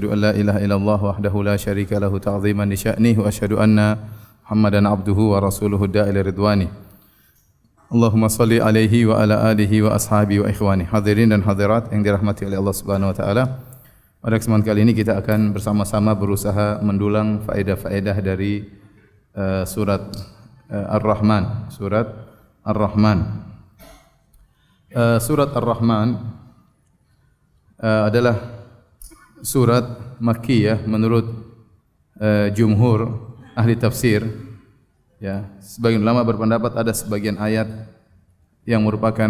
Asyhadu an la ilaha illallah wahdahu la syarika lahu ta'ziman li sya'nihi wa asyhadu anna Muhammadan abduhu wa rasuluhu da'ila ridwani. Allahumma salli alaihi wa ala alihi wa ashabihi wa ikhwani. Hadirin dan hadirat yang dirahmati oleh Allah Subhanahu wa taala. Pada kesempatan kali ini kita akan bersama-sama berusaha mendulang faedah-faedah dari surat Ar-Rahman, surat Ar-Rahman. Surat Ar-Rahman adalah surat Makkiyah menurut jumhur ahli tafsir. Ya, sebagian ulama berpendapat ada sebagian ayat yang merupakan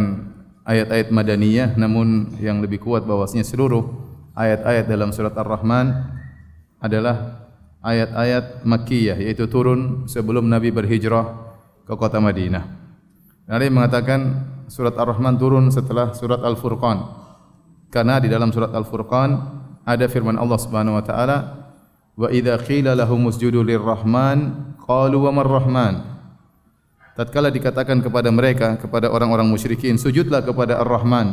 ayat-ayat madaniyah, namun yang lebih kuat bahwasanya seluruh ayat-ayat dalam surat Ar-Rahman adalah ayat-ayat Makkiyah, yaitu turun sebelum Nabi berhijrah ke kota Madinah. Ada yang mengatakan surat Ar-Rahman turun setelah surat Al-Furqan, karena di dalam surat Al-Furqan ada firman Allah Subhanahu wa taala, wa idza qila lahum usjudu lirrahman qalu wa marrahman. Tatkala dikatakan kepada mereka, kepada orang-orang musyrikin, sujudlah kepada Ar-Rahman,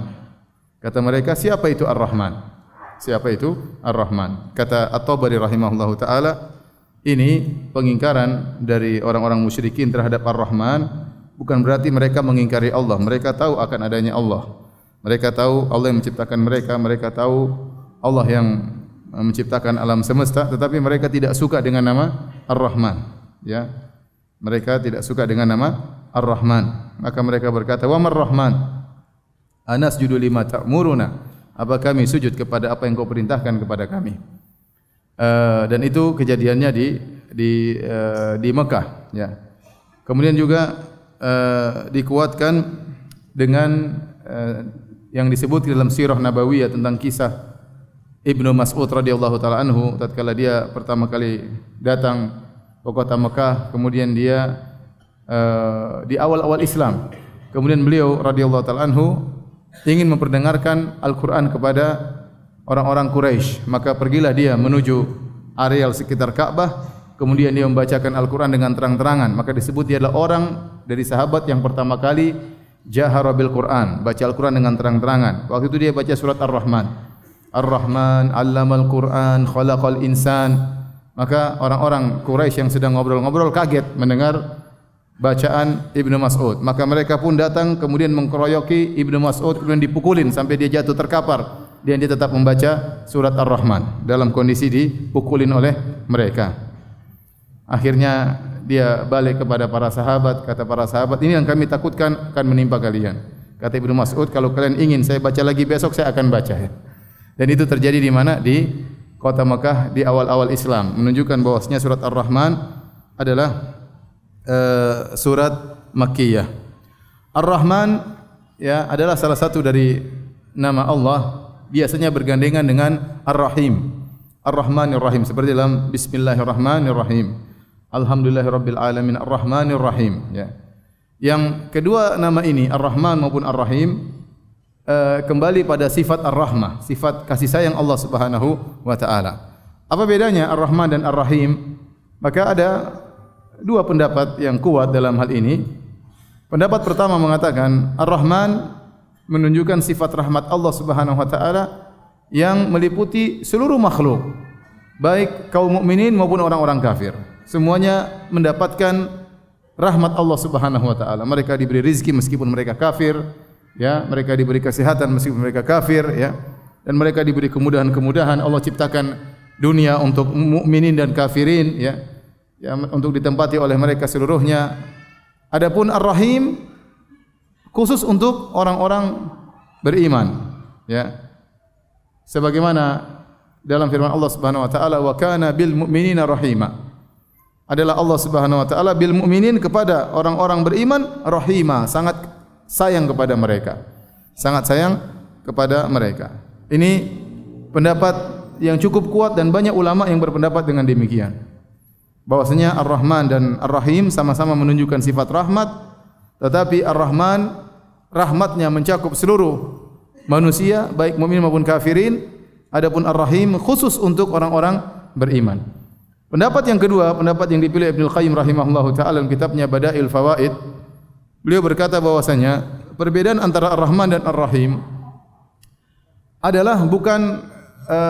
kata mereka, siapa itu Ar-Rahman? Siapa itu Ar-Rahman? Kata At-Tabari rahimahullahu taala, ini pengingkaran dari orang-orang musyrikin terhadap Ar-Rahman bukan berarti mereka mengingkari Allah. Mereka tahu akan adanya Allah. Mereka tahu Allah yang menciptakan mereka, mereka tahu Allah yang menciptakan alam semesta, tetapi mereka tidak suka dengan nama Ar-Rahman. Ya, mereka tidak suka dengan nama Ar-Rahman. Maka mereka berkata, wa mar-Rahman anasjudu lima ta'muruna, apa kami sujud kepada apa yang kau perintahkan kepada kami. Dan itu kejadiannya di Mekah. Ya. Kemudian juga dikuatkan dengan yang disebut dalam sirah nabawiyah tentang kisah Ibnu Mas'ud radhiyallahu taala anhu tatkala dia pertama kali datang ke kota Mekah, kemudian dia di awal-awal Islam, kemudian beliau radhiyallahu taala anhu ingin memperdengarkan Al-Qur'an kepada orang-orang Quraisy, maka pergilah dia menuju areal sekitar Ka'bah, kemudian dia membacakan Al-Qur'an dengan terang-terangan, maka disebut dia adalah orang dari sahabat yang pertama kali jahara bil Qur'an, baca Al-Qur'an dengan terang-terangan. Waktu itu dia baca surat Ar-Rahman. Ar-Rahman 'allamal Qur'an khalaqal insan. Maka orang-orang Quraisy yang sedang ngobrol-ngobrol kaget mendengar bacaan Ibnu Mas'ud. Maka mereka pun datang kemudian mengkeroyoki Ibnu Mas'ud, kemudian dipukulin sampai dia jatuh terkapar. Dan dia tetap membaca surat Ar-Rahman dalam kondisi dipukulin oleh mereka. Akhirnya dia balik kepada para sahabat, kata para sahabat, ini yang kami takutkan akan menimpa kalian. Kata Ibnu Mas'ud, kalau kalian ingin saya baca lagi besok, saya akan baca. Dan itu terjadi di mana? Di kota Mekah di awal-awal Islam, menunjukkan bahwasanya surat Ar-Rahman adalah surat Makkiyah. Ar-Rahman ya adalah salah satu dari nama Allah, biasanya bergandengan dengan Ar-Rahim. Ar-Rahmanir Rahim, seperti dalam Bismillahirrahmanirrahim. Alhamdulillahirabbil alamin Ar-Rahmanir Rahim, ya. Yang kedua nama ini Ar-Rahman maupun Ar-Rahim kembali pada sifat Ar-Rahmah, sifat kasih sayang Allah Subhanahu wa taala. Apa bedanya Ar-Rahman dan Ar-Rahim? Maka ada dua pendapat yang kuat dalam hal ini. Pendapat pertama mengatakan Ar-Rahman menunjukkan sifat rahmat Allah Subhanahu wa taala yang meliputi seluruh makhluk, baik kaum mukminin maupun orang-orang kafir. Semuanya mendapatkan rahmat Allah Subhanahu wa taala. Mereka diberi rezeki meskipun mereka kafir. Ya, mereka diberi kesehatan meskipun mereka kafir, ya, dan mereka diberi kemudahan-kemudahan. Allah ciptakan dunia untuk mukminin dan kafirin, ya, untuk ditempati oleh mereka seluruhnya. Adapun Ar-Rahim khusus untuk orang-orang beriman, ya. Sebagaimana dalam firman Allah Subhanahu wa taala, wa kana bil mu'minina rahima. Adalah Allah Subhanahu wa taala bil mu'minin kepada orang-orang beriman rahima, sangat sayang kepada mereka, sangat sayang kepada mereka. Ini pendapat yang cukup kuat dan banyak ulama yang berpendapat dengan demikian. Bahwasanya Ar-Rahman dan Ar-Rahim sama-sama menunjukkan sifat rahmat, tetapi Ar-Rahman rahmatnya mencakup seluruh manusia, baik mukmin maupun kafirin. Adapun Ar-Rahim khusus untuk orang-orang beriman. Pendapat yang kedua, pendapat yang dipilih Ibnu Qayyim rahimahullahu taala dalam kitabnya Badail Fawaid. Beliau berkata bahwasanya perbedaan antara Ar-Rahman dan Ar-Rahim adalah bukan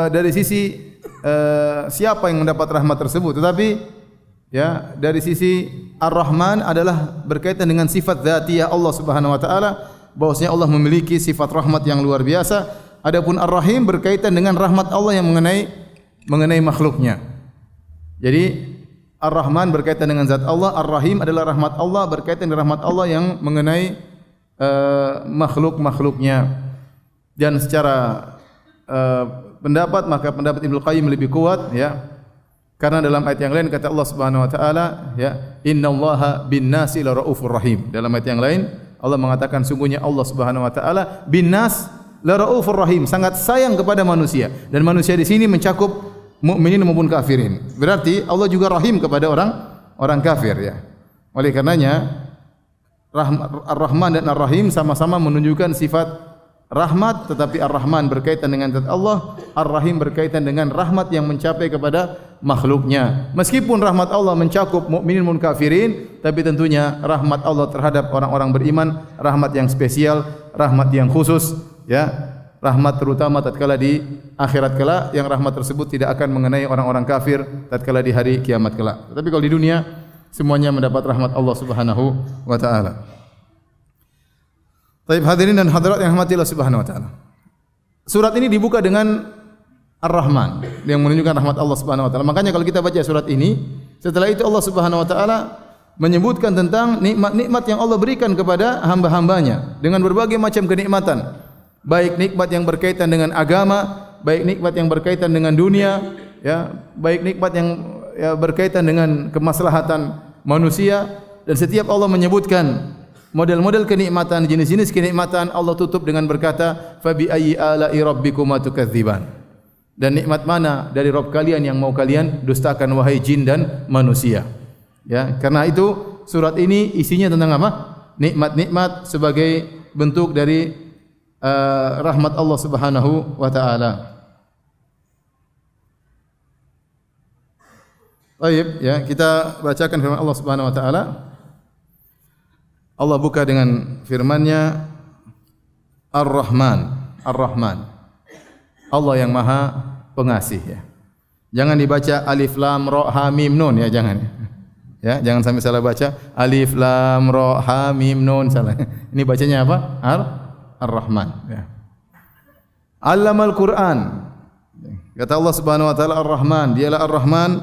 dari sisi siapa yang mendapat rahmat tersebut, tetapi ya dari sisi Ar-Rahman adalah berkaitan dengan sifat dzatiyah Allah Subhanahu wa taala, bahwasanya Allah memiliki sifat rahmat yang luar biasa. Adapun Ar-Rahim berkaitan dengan rahmat Allah yang mengenai makhluknya. Jadi Ar-Rahman berkaitan dengan zat Allah, Ar-Rahim adalah rahmat Allah berkaitan dengan rahmat Allah yang mengenai makhluk-makhluknya. Dan secara pendapat, maka pendapat Ibnu Qayyim lebih kuat, ya. Karena dalam ayat yang lain kata Allah Subhanahu wa taala, ya, innallaha bin-nasi laraufur rahim. Dalam ayat yang lain Allah mengatakan sungguhnya Allah Subhanahu wa taala bin-nas laraufur rahim, sangat sayang kepada manusia. Dan manusia di sini mencakup mukminin maupun kafirin. Berarti Allah juga rahim kepada orang kafir, ya. Oleh karenanya Ar-Rahman dan Ar-Rahim sama-sama menunjukkan sifat rahmat, tetapi Ar-Rahman berkaitan dengan zat Allah, Ar-Rahim berkaitan dengan rahmat yang mencapai kepada makhluknya. Meskipun rahmat Allah mencakup mukminin maupun kafirin, tapi tentunya rahmat Allah terhadap orang-orang beriman rahmat yang spesial, rahmat yang khusus, ya. Rahmat terutama tatkala di akhirat kelak, yang rahmat tersebut tidak akan mengenai orang-orang kafir tatkala di hari kiamat kelak. Tapi kalau di dunia semuanya mendapat rahmat Allah Subhanahu wa taala. Baik hadirin dan hadirat yang rahmati Allah Subhanahu wa taala. Surat ini dibuka dengan Ar-Rahman yang menunjukkan rahmat Allah Subhanahu wa taala. Makanya kalau kita baca surat ini, setelah itu Allah Subhanahu wa taala menyebutkan tentang nikmat-nikmat yang Allah berikan kepada hamba-hambanya dengan berbagai macam kenikmatan. Baik nikmat yang berkaitan dengan agama, baik nikmat yang berkaitan dengan dunia, ya, baik nikmat yang berkaitan dengan kemaslahatan manusia. Dan setiap Allah menyebutkan model-model kenikmatan, jenis-jenis kenikmatan, Allah tutup dengan berkata, "Fabi ayyi ala'i rabbikuma tukadziban." Dan nikmat mana dari Rabb kalian yang mau kalian dustakan wahai jin dan manusia? Ya, karena itu surat ini isinya tentang apa? Nikmat-nikmat sebagai bentuk dari rahmat Allah Subhanahu wa taala. Baik, ya, kita bacakan firman Allah Subhanahu wa taala. Allah buka dengan firman-Nya Ar-Rahman, Ar-Rahman. Allah yang Maha Pengasih, ya. Jangan dibaca alif lam ra ha mim nun, ya, jangan. Ya, jangan sampai salah baca alif lam ra ha mim nun, salah. Ini bacanya apa? Ar-Rahman, ya. Allamal Quran. Kata Allah Subhanahu wa taala Ar-Rahman, dialah Ar-Rahman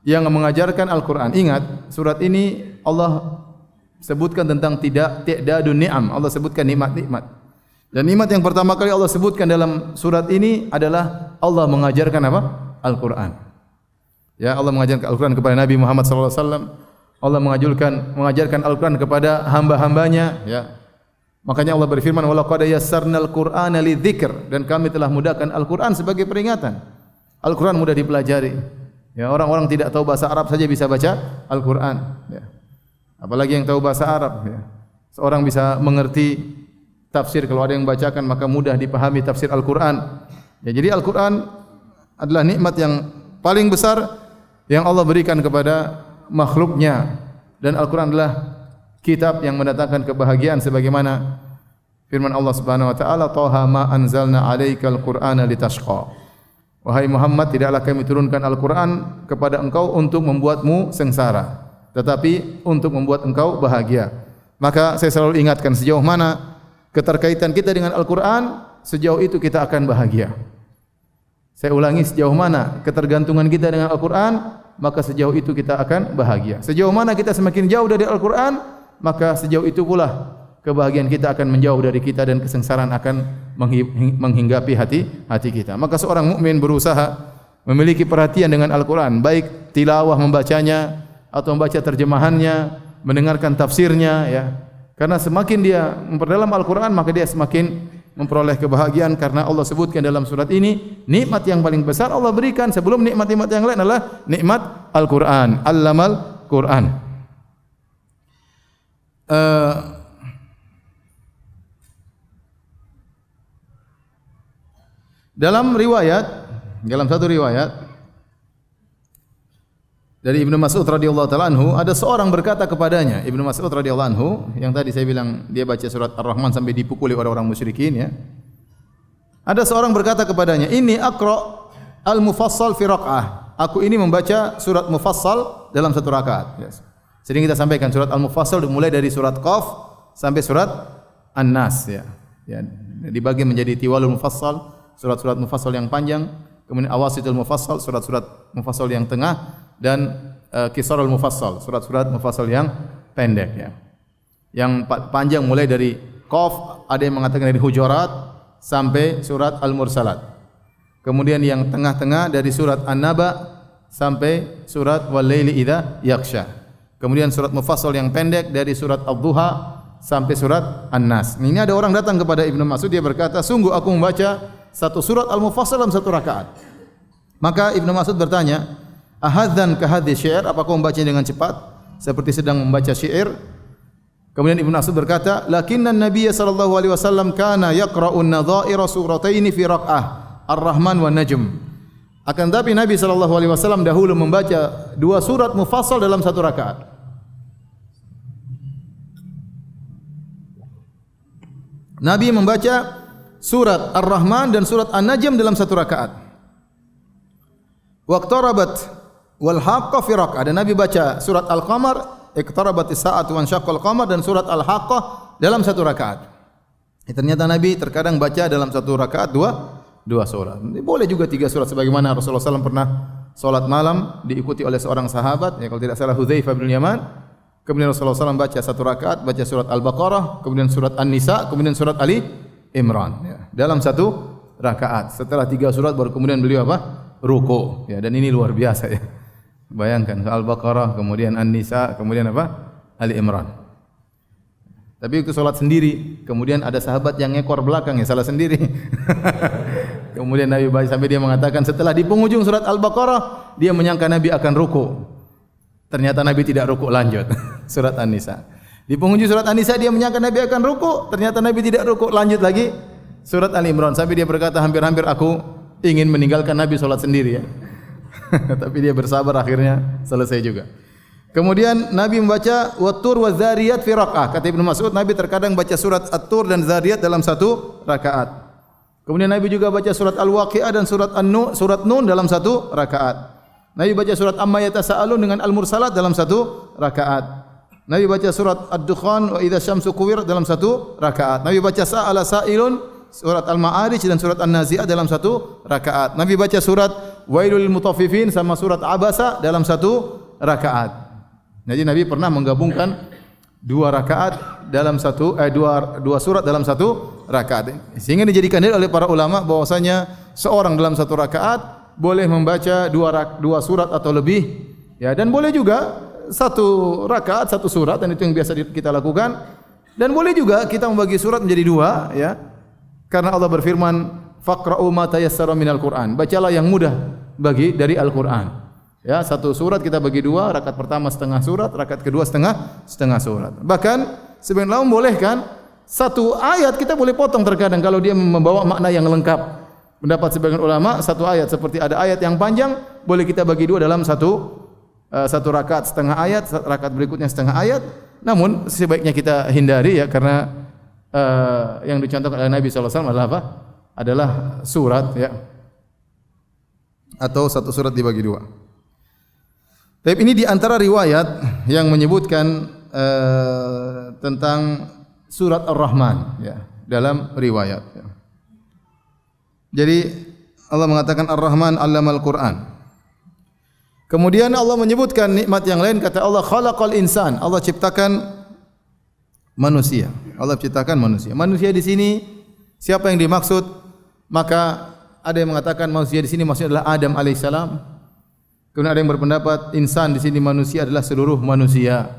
yang mengajarkan Al-Qur'an. Ingat, surat ini Allah sebutkan tentang ti'dadun ni'am. Allah sebutkan nikmat-nikmat. Dan nikmat yang pertama kali Allah sebutkan dalam surat ini adalah Allah mengajarkan apa? Al-Qur'an. Ya, Allah mengajarkan Al-Qur'an kepada Nabi Muhammad sallallahu alaihi wasallam. Allah mengajarkan Al-Qur'an kepada hamba-hambanya, ya. Makanya Allah berfirman, "Wa laqad yassarnal Qur'ana lidzikr." Dan kami telah mudahkan Al-Qur'an sebagai peringatan. Al-Qur'an mudah dipelajari. Ya, orang-orang tidak tahu bahasa Arab saja bisa baca Al-Qur'an, ya. Apalagi yang tahu bahasa Arab, ya. Seorang bisa mengerti tafsir, kalau ada yang membacakan maka mudah dipahami tafsir Al-Qur'an. Ya, jadi Al-Qur'an adalah nikmat yang paling besar yang Allah berikan kepada makhluknya. Dan Al-Qur'an adalah kitab yang mendatangkan kebahagiaan sebagaimana firman Allah Subhanahu wa taala, "Taha ma anzalna 'alaikal Qur'ana litashqa." Wahai Muhammad, tidaklah kami turunkan Al-Qur'an kepada engkau untuk membuatmu sengsara, tetapi untuk membuat engkau bahagia. Maka saya selalu ingatkan, sejauh mana keterkaitan kita dengan Al-Qur'an, sejauh itu kita akan bahagia. Saya ulangi, sejauh mana ketergantungan kita dengan Al-Qur'an, maka sejauh itu kita akan bahagia. Sejauh mana kita semakin jauh dari Al-Qur'an, maka sejauh itu pula kebahagiaan kita akan menjauh dari kita dan kesengsaraan akan menghinggapi hati kita. Maka seorang mukmin berusaha memiliki perhatian dengan Al-Qur'an, baik tilawah membacanya atau membaca terjemahannya, mendengarkan tafsirnya, ya. Karena semakin dia memperdalam Al-Qur'an, maka dia semakin memperoleh kebahagiaan, karena Allah sebutkan dalam surat ini nikmat yang paling besar Allah berikan sebelum nikmat-nikmat yang lain adalah nikmat Al-Qur'an. Allamal Qur'an. Dalam satu riwayat dari Ibnu Mas'ud radhiyallahu taala anhu, ada seorang berkata kepadanya, Ibnu Mas'ud radhiyallahu anhu, yang tadi saya bilang dia baca surat Ar-Rahman sampai dipukuli oleh orang musyrikin, ya. Ada seorang berkata kepadanya, "Inni aqra al-mufassal fi raq'ah. Aku ini membaca surat mufassal dalam satu rakaat. Yes. Sering kita sampaikan surat al-mufassal dimulai dari surat Qaf sampai surat An-Nas ya. Ya, dibagi menjadi tiwalul mufassal, surat-surat mufassal yang panjang, kemudian awasitul mufassal, surat-surat mufassal yang tengah, dan qisarul mufassal, surat-surat mufassal yang pendek ya. Yang panjang mulai dari Qaf, ada yang mengatakan dari Hujurat sampai surat Al-Mursalat. Kemudian yang tengah-tengah dari surat An-Naba sampai surat Wal-Laili Idza Yaghsha. Kemudian surat mufassal yang pendek dari surat Ad-Duha sampai surat An-Nas. Ini ada orang datang kepada Ibnu Mas'ud, dia berkata, "Sungguh aku membaca satu surat Al-Mufassal dalam satu rakaat." Maka Ibnu Mas'ud bertanya, "Ahadzan ka hadhi syair?" Apakah kau membacanya dengan cepat seperti sedang membaca syair? Kemudian Ibnu Mas'ud berkata, "Lakinnan Nabiy sallallahu alaihi wasallam kana yaqra'u an-nadha'ira surataini fi raq'ah, Ar-Rahman wan Najm." Akan tetapi Nabi sallallahu alaihi wasallam dahulu membaca dua surat mufassal dalam satu rakaat. Nabi membaca surat Ar-Rahman dan surat An-Najm dalam satu rakaat. Waqtarabat wal haqqah fi raq'ah. Dan Nabi baca surat Al-Qamar, iqtarabatis sa'atu wan syaqqal qamar, dan surat Al-Haqqah dalam satu rakaat. Ternyata Nabi terkadang baca dalam satu rakaat dua surat. Boleh juga tiga surat sebagaimana Rasulullah SAW pernah salat malam diikuti oleh seorang sahabat, ya kalau tidak salah Hudzaifah bin Yaman. Kemudian Rasulullah SAW baca satu rakaat, baca surat Al-Baqarah, kemudian surat An-Nisa, kemudian surat Ali Imran. Ya, dalam satu rakaat. Setelah tiga surat baru kemudian beliau apa? Ruku. Ya, dan ini luar biasa ya. Bayangkan Al-Baqarah, kemudian An-Nisa, kemudian apa? Ali Imran. Tapi itu salat sendiri. Kemudian ada sahabat yang ngekor belakang, ya salah sendiri. Kemudian Nabi baca sampai dia mengatakan setelah di penghujung surat Al-Baqarah dia menyangka Nabi akan ruku. Ternyata Nabi tidak ruku, lanjut surat An-Nisa. Di penghujung surat An-Nisa dia menyangka Nabi akan ruku, ternyata Nabi tidak ruku, lanjut lagi surat Ali Imran. Sampai dia berkata, hampir-hampir aku ingin meninggalkan Nabi salat sendiri ya. Tapi dia bersabar, akhirnya selesai juga. Kemudian Nabi membaca Wat-Tur wa Dzariyat fi raq'ah. Kata Ibnu Mas'ud, Nabi terkadang baca surat At-Tur dan Dzariyat dalam satu rakaat. Kemudian Nabi juga baca surat Al-Waqi'ah dan surat Nun dalam satu rakaat. Nabi baca surat Amma Yatasa'alun dengan Al-Mursalat dalam satu rakaat. Nabi baca surat Ad-Dukhan wa Idza Syamsu Kuwirat dalam satu rakaat. Nabi baca Sa'ala Sa'ilun, surat Al-Ma'arij dan surat An-Nazi'at dalam satu rakaat. Nabi baca surat Wailul Mutaffifin sama surat Abasa dalam satu rakaat. Jadi Nabi pernah menggabungkan dua rakaat dalam satu dua surat dalam satu rakaat. Sehingga dijadikan dalil oleh para ulama bahwasanya seorang dalam satu rakaat boleh membaca dua surat atau lebih, ya, dan boleh juga satu rakaat satu surat, dan itu yang biasa kita lakukan. Dan boleh juga kita membagi surat menjadi dua, ya, karena Allah berfirman, "Faqra'u ma tayassara minal Qur'an." Bacalah yang mudah bagi dari Al-Qur'an. Ya, satu surat kita bagi dua, rakaat pertama setengah surat, rakaat kedua setengah surat. Bahkan sebagian ulama membolehkan satu ayat kita boleh potong terkadang kalau dia membawa makna yang lengkap. Pendapat sebagian ulama satu ayat seperti ada ayat yang panjang boleh kita bagi dua dalam satu rakaat setengah ayat, rakaat berikutnya setengah ayat. Namun sebaiknya kita hindari ya, karena yang dicontohkan oleh Nabi sallallahu alaihi wasallam adalah apa? Adalah surat ya, atau satu surat dibagi dua. Tapi ini di antara riwayat yang menyebutkan tentang surat Ar-Rahman ya, dalam riwayat ya. Jadi Allah mengatakan Ar-Rahman 'allamal Qur'an. Kemudian Allah menyebutkan nikmat yang lain, kata Allah khalaqal insan. Allah ciptakan manusia. Allah ciptakan manusia. Manusia di sini siapa yang dimaksud? Maka ada yang mengatakan manusia di sini maksudnya adalah Adam alaihissalam. Kemudian ada yang berpendapat insan di sini manusia adalah seluruh manusia.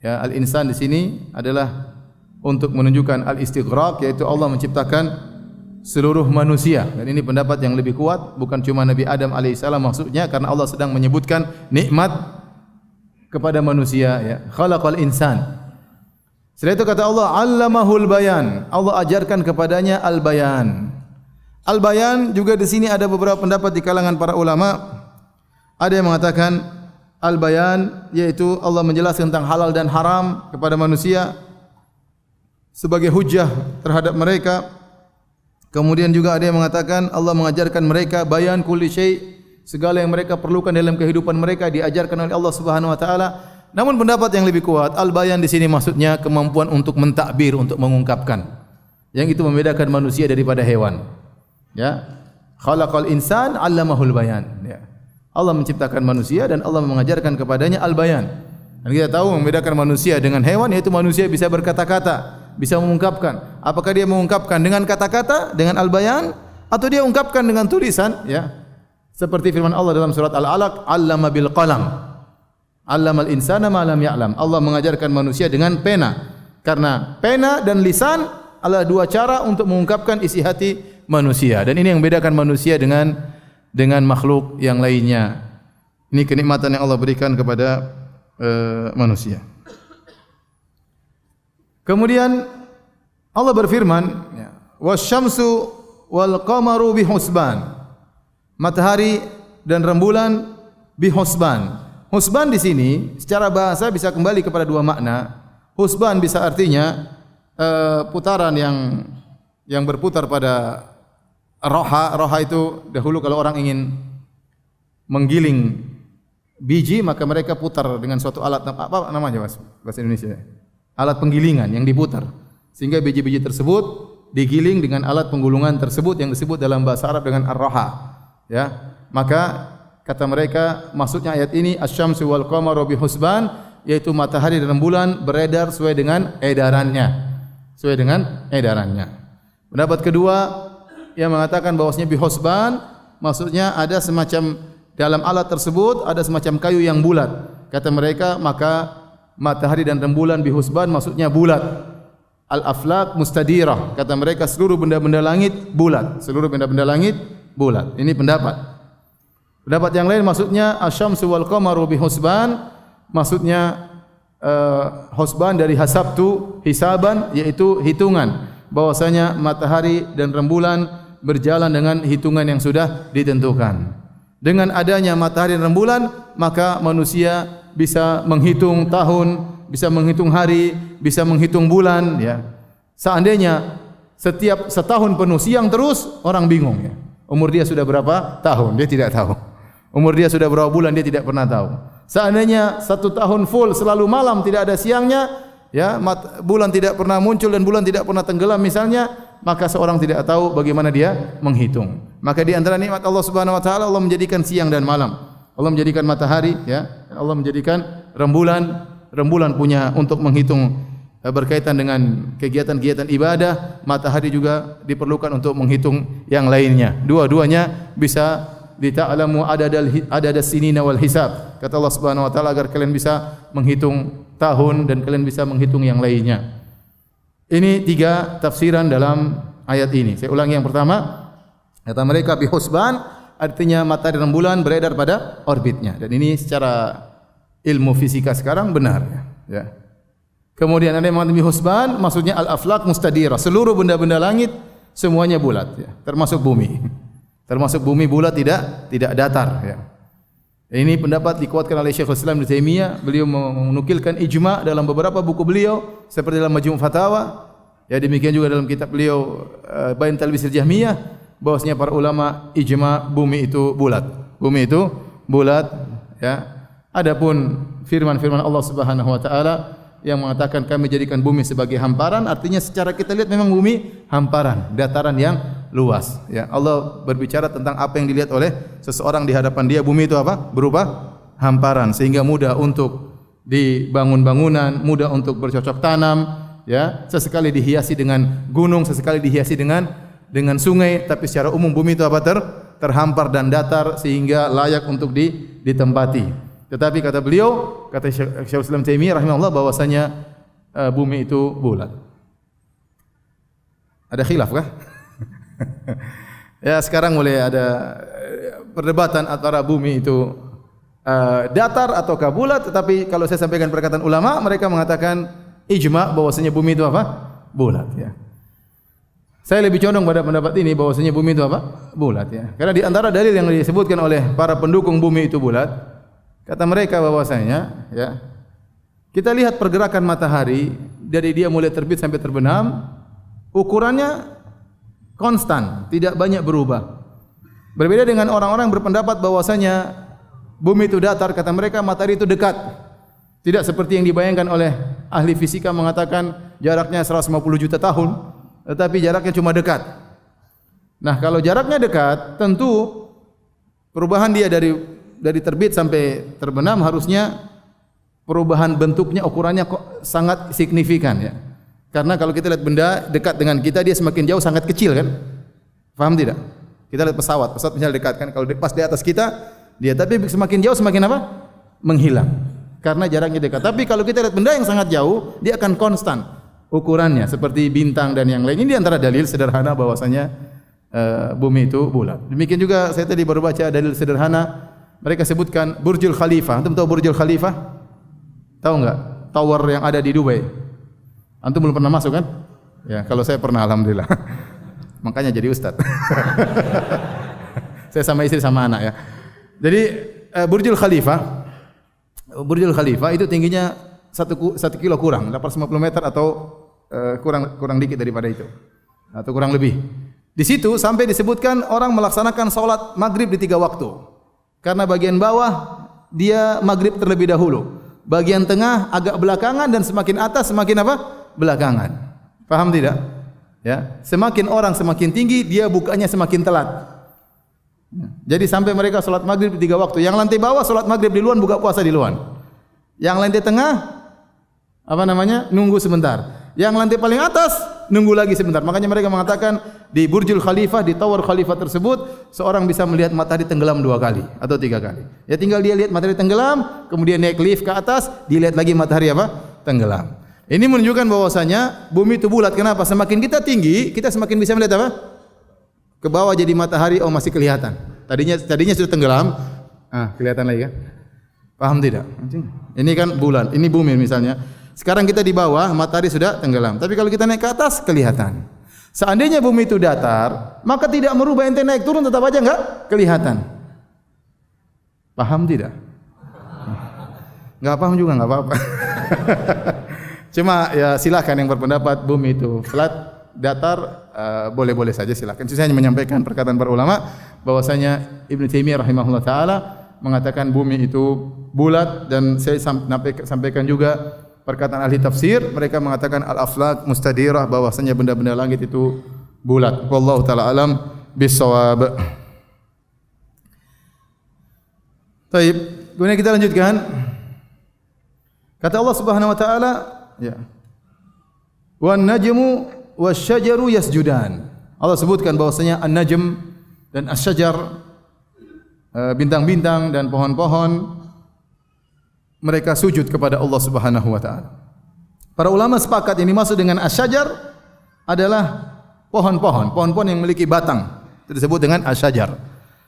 Ya, al-insan di sini adalah untuk menunjukkan al-istighraq, yaitu Allah menciptakan seluruh manusia. Dan ini pendapat yang lebih kuat, bukan cuma Nabi Adam alaihissalam maksudnya, karena Allah sedang menyebutkan nikmat kepada manusia ya. Khalaqal insan. Setelah itu kata Allah, 'allamahul bayan. Allah ajarkan kepadanya al-bayan. Al-bayan juga di sini ada beberapa pendapat di kalangan para ulama. Ada yang mengatakan al-bayan yaitu Allah menjelaskan tentang halal dan haram kepada manusia sebagai hujjah terhadap mereka. Kemudian juga ada yang mengatakan Allah mengajarkan mereka bayan kulli syai', segala yang mereka perlukan dalam kehidupan mereka diajarkan oleh Allah Subhanahu wa taala. Namun pendapat yang lebih kuat, al-bayan di sini maksudnya kemampuan untuk mentakbir, untuk mengungkapkan. Yang itu membedakan manusia daripada hewan. Ya. Khalaqal insan 'allamahul bayan. Ya. Allah menciptakan manusia dan Allah mengajarkan kepadanya al-bayan. Dan kita tahu membedakan manusia dengan hewan yaitu manusia bisa berkata-kata, bisa mengungkapkan. Apakah dia mengungkapkan dengan kata-kata, dengan al-bayan, atau dia ungkapkan dengan tulisan, ya. Seperti firman Allah dalam surat Al-Alaq, 'allama bil qalam. 'Allamal insana ma lam ya'lam. Allah mengajarkan manusia dengan pena. Karena pena dan lisan adalah dua cara untuk mengungkapkan isi hati manusia. Dan ini yang membedakan manusia dengan makhluk yang lainnya. Ini kenikmatan yang Allah berikan kepada manusia. Kemudian Allah berfirman, wasyamsu wal qamaru bihusban. Matahari dan rembulan bihusban. Husban di sini secara bahasa bisa kembali kepada dua makna. Husban bisa artinya putaran yang berputar pada roha. Roha itu dahulu kalau orang ingin menggiling biji maka mereka putar dengan suatu alat, apa namanya Mas bahasa Indonesia? Alat penggilingan yang diputar. Sehingga biji-biji tersebut digiling dengan alat penggulungan tersebut yang disebut dalam bahasa Arab dengan ar-roha. Ya. Maka kata mereka maksudnya ayat ini asy-syamsu wal qamaru bihusban, yaitu matahari dan rembulan beredar sesuai dengan edarannya. Sesuai dengan edarannya. Pendapat kedua yang mengatakan bahwasanya bihusban maksudnya ada semacam dalam alat tersebut ada semacam kayu yang bulat. Kata mereka maka matahari dan rembulan bihusban maksudnya bulat. Al-aflaq mustadirah. Kata mereka seluruh benda-benda langit bulat. Seluruh benda-benda langit bulat. Ini pendapat. Pendapat yang lain maksudnya asy-syamsu wal qamaru bihusban maksudnya husban dari hasabtu hisaban yaitu hitungan. Bahwasanya matahari dan rembulan berjalan dengan hitungan yang sudah ditentukan. Dengan adanya matahari dan rembulan, maka manusia bisa menghitung tahun, bisa menghitung hari, bisa menghitung bulan. Ya. Seandainya setiap setahun penuh siang terus, orang bingung. Ya. Umur dia sudah berapa tahun? Dia tidak tahu. Umur dia sudah berapa bulan? Dia tidak pernah tahu. Seandainya satu tahun full selalu malam tidak ada siangnya, ya, bulan tidak pernah muncul dan bulan tidak pernah tenggelam misalnya, maka seorang tidak tahu bagaimana dia menghitung. Maka di antara nikmat Allah Subhanahu wa taala Allah menjadikan siang dan malam. Allah menjadikan matahari, ya. Allah menjadikan rembulan. Rembulan punya untuk menghitung berkaitan dengan kegiatan-kegiatan ibadah, matahari juga diperlukan untuk menghitung yang lainnya. Dua-duanya bisa dita'lamu adadas sinina wal hisab. Kata Allah Subhanahu wa taala agar kalian bisa menghitung tahun dan kalian bisa menghitung yang lainnya. Ini tiga tafsiran dalam ayat ini. Saya ulangi yang pertama. Kata mereka bihusban artinya matahari dan rembulan beredar pada orbitnya. Dan ini secara ilmu fisika sekarang benar. Ya. Kemudian ada yang mengatakan bihusban maksudnya al-aflaq mustadirah. Seluruh benda-benda langit semuanya bulat. Ya. Termasuk bumi. Termasuk bumi bulat tidak datar. Ya. Ini pendapat dikuatkan oleh Syekhul Islam Ibnu Taimiyah. Beliau menukilkan ijma' dalam beberapa buku beliau seperti dalam Majmu' Fatawa. Ya demikian juga dalam kitab beliau Bayan Talbisil Jahmiyah bahwasanya para ulama ijma' bumi itu bulat. Bumi itu bulat, ya. Adapun firman-firman Allah Subhanahu wa taala yang mengatakan kami jadikan bumi sebagai hamparan, artinya secara kita lihat memang bumi hamparan, dataran yang luas. Ya, Allah berbicara tentang apa yang dilihat oleh seseorang di hadapan dia, bumi itu apa? Berupa hamparan, sehingga mudah untuk dibangun bangunan, mudah untuk bercocok tanam. Ya, sesekali dihiasi dengan gunung, sesekali dihiasi dengan sungai, tapi secara umum bumi itu apa? Terhampar dan datar sehingga layak untuk ditempati. Tetapi kata beliau, kata Syekhul Islam Taimiyah rahimahullah bahwasanya bumi itu bulat. Ada khilaf kah? Ya sekarang mulai ada perdebatan antara bumi itu datar ataukah bulat. Tetapi kalau saya sampaikan perkataan ulama, mereka mengatakan ijma' bahwasanya bumi itu apa? Bulat. Ya. Saya lebih condong pada pendapat ini bahwasanya bumi itu apa? Bulat. Ya. Karena di antara dalil yang disebutkan oleh para pendukung bumi itu bulat. Kata mereka bahwasanya, ya, kita lihat pergerakan matahari dari dia mulai terbit sampai terbenam, ukurannya konstan, tidak banyak berubah. Berbeda dengan orang-orang berpendapat bahwasanya bumi itu datar, kata mereka matahari itu dekat. Tidak seperti yang dibayangkan oleh ahli fisika mengatakan jaraknya 150 juta tahun, tetapi jaraknya cuma dekat. Nah, kalau jaraknya dekat, tentu perubahan dia dari terbit sampai terbenam harusnya perubahan bentuknya, ukurannya kok sangat signifikan ya. Karena kalau kita lihat benda dekat dengan kita, dia semakin jauh sangat kecil kan? Paham tidak? Kita lihat pesawat misalnya dekat kan, kalau pas di atas kita dia, tapi semakin jauh semakin apa? Menghilang. Karena jaraknya dekat. Tapi kalau kita lihat benda yang sangat jauh, dia akan konstan ukurannya seperti bintang dan yang lain. Ini di antara dalil sederhana bahwasanya bumi itu bulat. Demikian juga saya tadi baru baca dalil sederhana. Mereka sebutkan Burjul Khalifah. Antum tahu Burjul Khalifah? Tahu enggak? Tower yang ada di Dubai. Antum belum pernah masuk kan? Ya, kalau saya pernah alhamdulillah. Makanya jadi ustaz. Saya sama istri sama anak ya. Jadi Burjul Khalifah itu tingginya 1 kilo kurang, 850 meter atau kurang dikit daripada itu. Atau kurang lebih. Di situ sampai disebutkan orang melaksanakan salat maghrib di 3 waktu. Karena bagian bawah dia maghrib terlebih dahulu. Bagian tengah agak belakangan dan semakin atas semakin apa? Belakangan. Paham tidak? Ya, semakin orang semakin tinggi, dia bukanya semakin telat. Jadi sampai mereka salat maghrib di 3 waktu. Yang lantai bawah salat maghrib di luar, buka puasa di luar. Yang lantai tengah nunggu sebentar. Yang lantai paling atas nunggu lagi sebentar. Makanya mereka mengatakan di Burjul Khalifah, di Tower Khalifah tersebut, seorang bisa melihat matahari tenggelam 2 kali atau 3 kali. Ya tinggal dia lihat matahari tenggelam, kemudian naik lift ke atas, dilihat lagi matahari apa? Tenggelam. Ini menunjukkan bahwasanya bumi itu bulat. Kenapa? Semakin kita tinggi, kita semakin bisa melihat apa? Ke bawah jadi matahari, oh masih kelihatan. Tadinya sudah tenggelam, kelihatan lagi kan? Paham tidak? Ini kan bulan, ini bumi misalnya. Sekarang kita di bawah, matahari sudah tenggelam. Tapi kalau kita naik ke atas, kelihatan. Seandainya bumi itu datar, maka tidak merubah, ente naik turun tetap aja enggak kelihatan. Paham tidak? Enggak paham juga enggak apa-apa. Cuma ya silakan yang berpendapat bumi itu flat, datar, boleh-boleh saja silakan. Saya hanya menyampaikan perkataan para ulama bahwasanya Ibnu Taimiyah rahimahullah taala mengatakan bumi itu bulat, dan saya sampaikan juga perkataan ahli tafsir, mereka mengatakan al-aflak mustadirah, bahwasanya benda-benda langit itu bulat. Wallahu taala alam bissawab. Baik, kemudian kita lanjutkan. Kata Allah Subhanahu wa taala, ya. Wan najmu wasyajaru yasjudan. Allah sebutkan bahwasanya an-najm dan asy-syajar, bintang-bintang dan pohon-pohon, mereka sujud kepada Allah Subhanahu wa taala. Para ulama sepakat yang dimaksud dengan asy-syajar adalah pohon-pohon yang memiliki batang. Itu disebut dengan asy-syajar.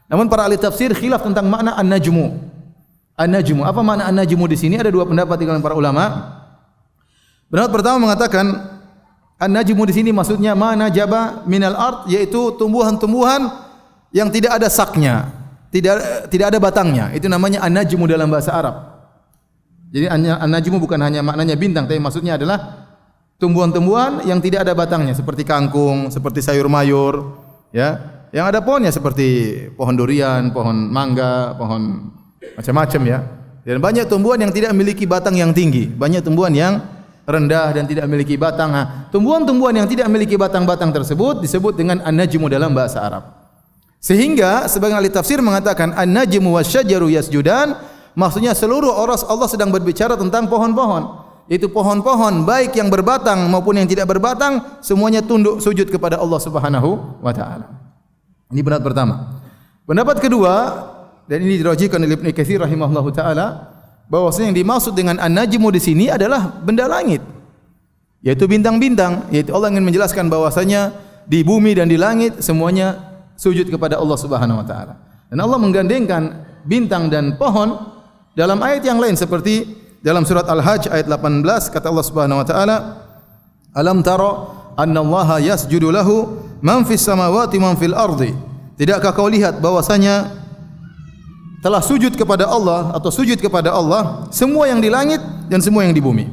Namun para ahli tafsir khilaf tentang makna an-najmu. An-najmu, apa makna an-najmu di sini? Ada 2 pendapat di kalangan para ulama. Pendapat pertama mengatakan an-najmu di sini maksudnya mana jaba minal ard, yaitu tumbuhan-tumbuhan yang tidak ada saknya, tidak ada batangnya. Itu namanya an-najmu dalam bahasa Arab. Jadi an-najmu bukan hanya maknanya bintang, tapi maksudnya adalah tumbuhan-tumbuhan yang tidak ada batangnya, seperti kangkung, seperti sayur mayur, ya. Yang ada pohonnya seperti pohon durian, pohon mangga, pohon macam-macam ya. Dan banyak tumbuhan yang tidak memiliki batang yang tinggi, banyak tumbuhan yang rendah dan tidak memiliki batang. Tumbuhan-tumbuhan yang tidak memiliki batang-batang tersebut disebut dengan an-najmu dalam bahasa Arab. Sehingga sebagian ahli tafsir mengatakan an-najmu wasyajaru yasjudan, maksudnya seluruh orang Allah sedang berbicara tentang pohon-pohon. Itu pohon-pohon baik yang berbatang maupun yang tidak berbatang, semuanya tunduk sujud kepada Allah Subhanahu wa taala. Ini pendapat pertama. Pendapat kedua, dan ini dirajihkan oleh Ibnu Katsir rahimahullahu taala, bahwasanya yang dimaksud dengan an-najmu di sini adalah benda langit, yaitu bintang-bintang. Yaitu Allah ingin menjelaskan bahwasanya di bumi dan di langit semuanya sujud kepada Allah Subhanahu wa taala. Dan Allah menggandengkan bintang dan pohon dalam ayat yang lain, seperti dalam surat Al-Hajj ayat 18, kata Allah Subhanahu wa taala, "Alam tara annallaha yasjudu lahu man fis samawati man fil ardi." Tidakkah kau lihat bahwasanya telah sujud kepada Allah semua yang di langit dan semua yang di bumi,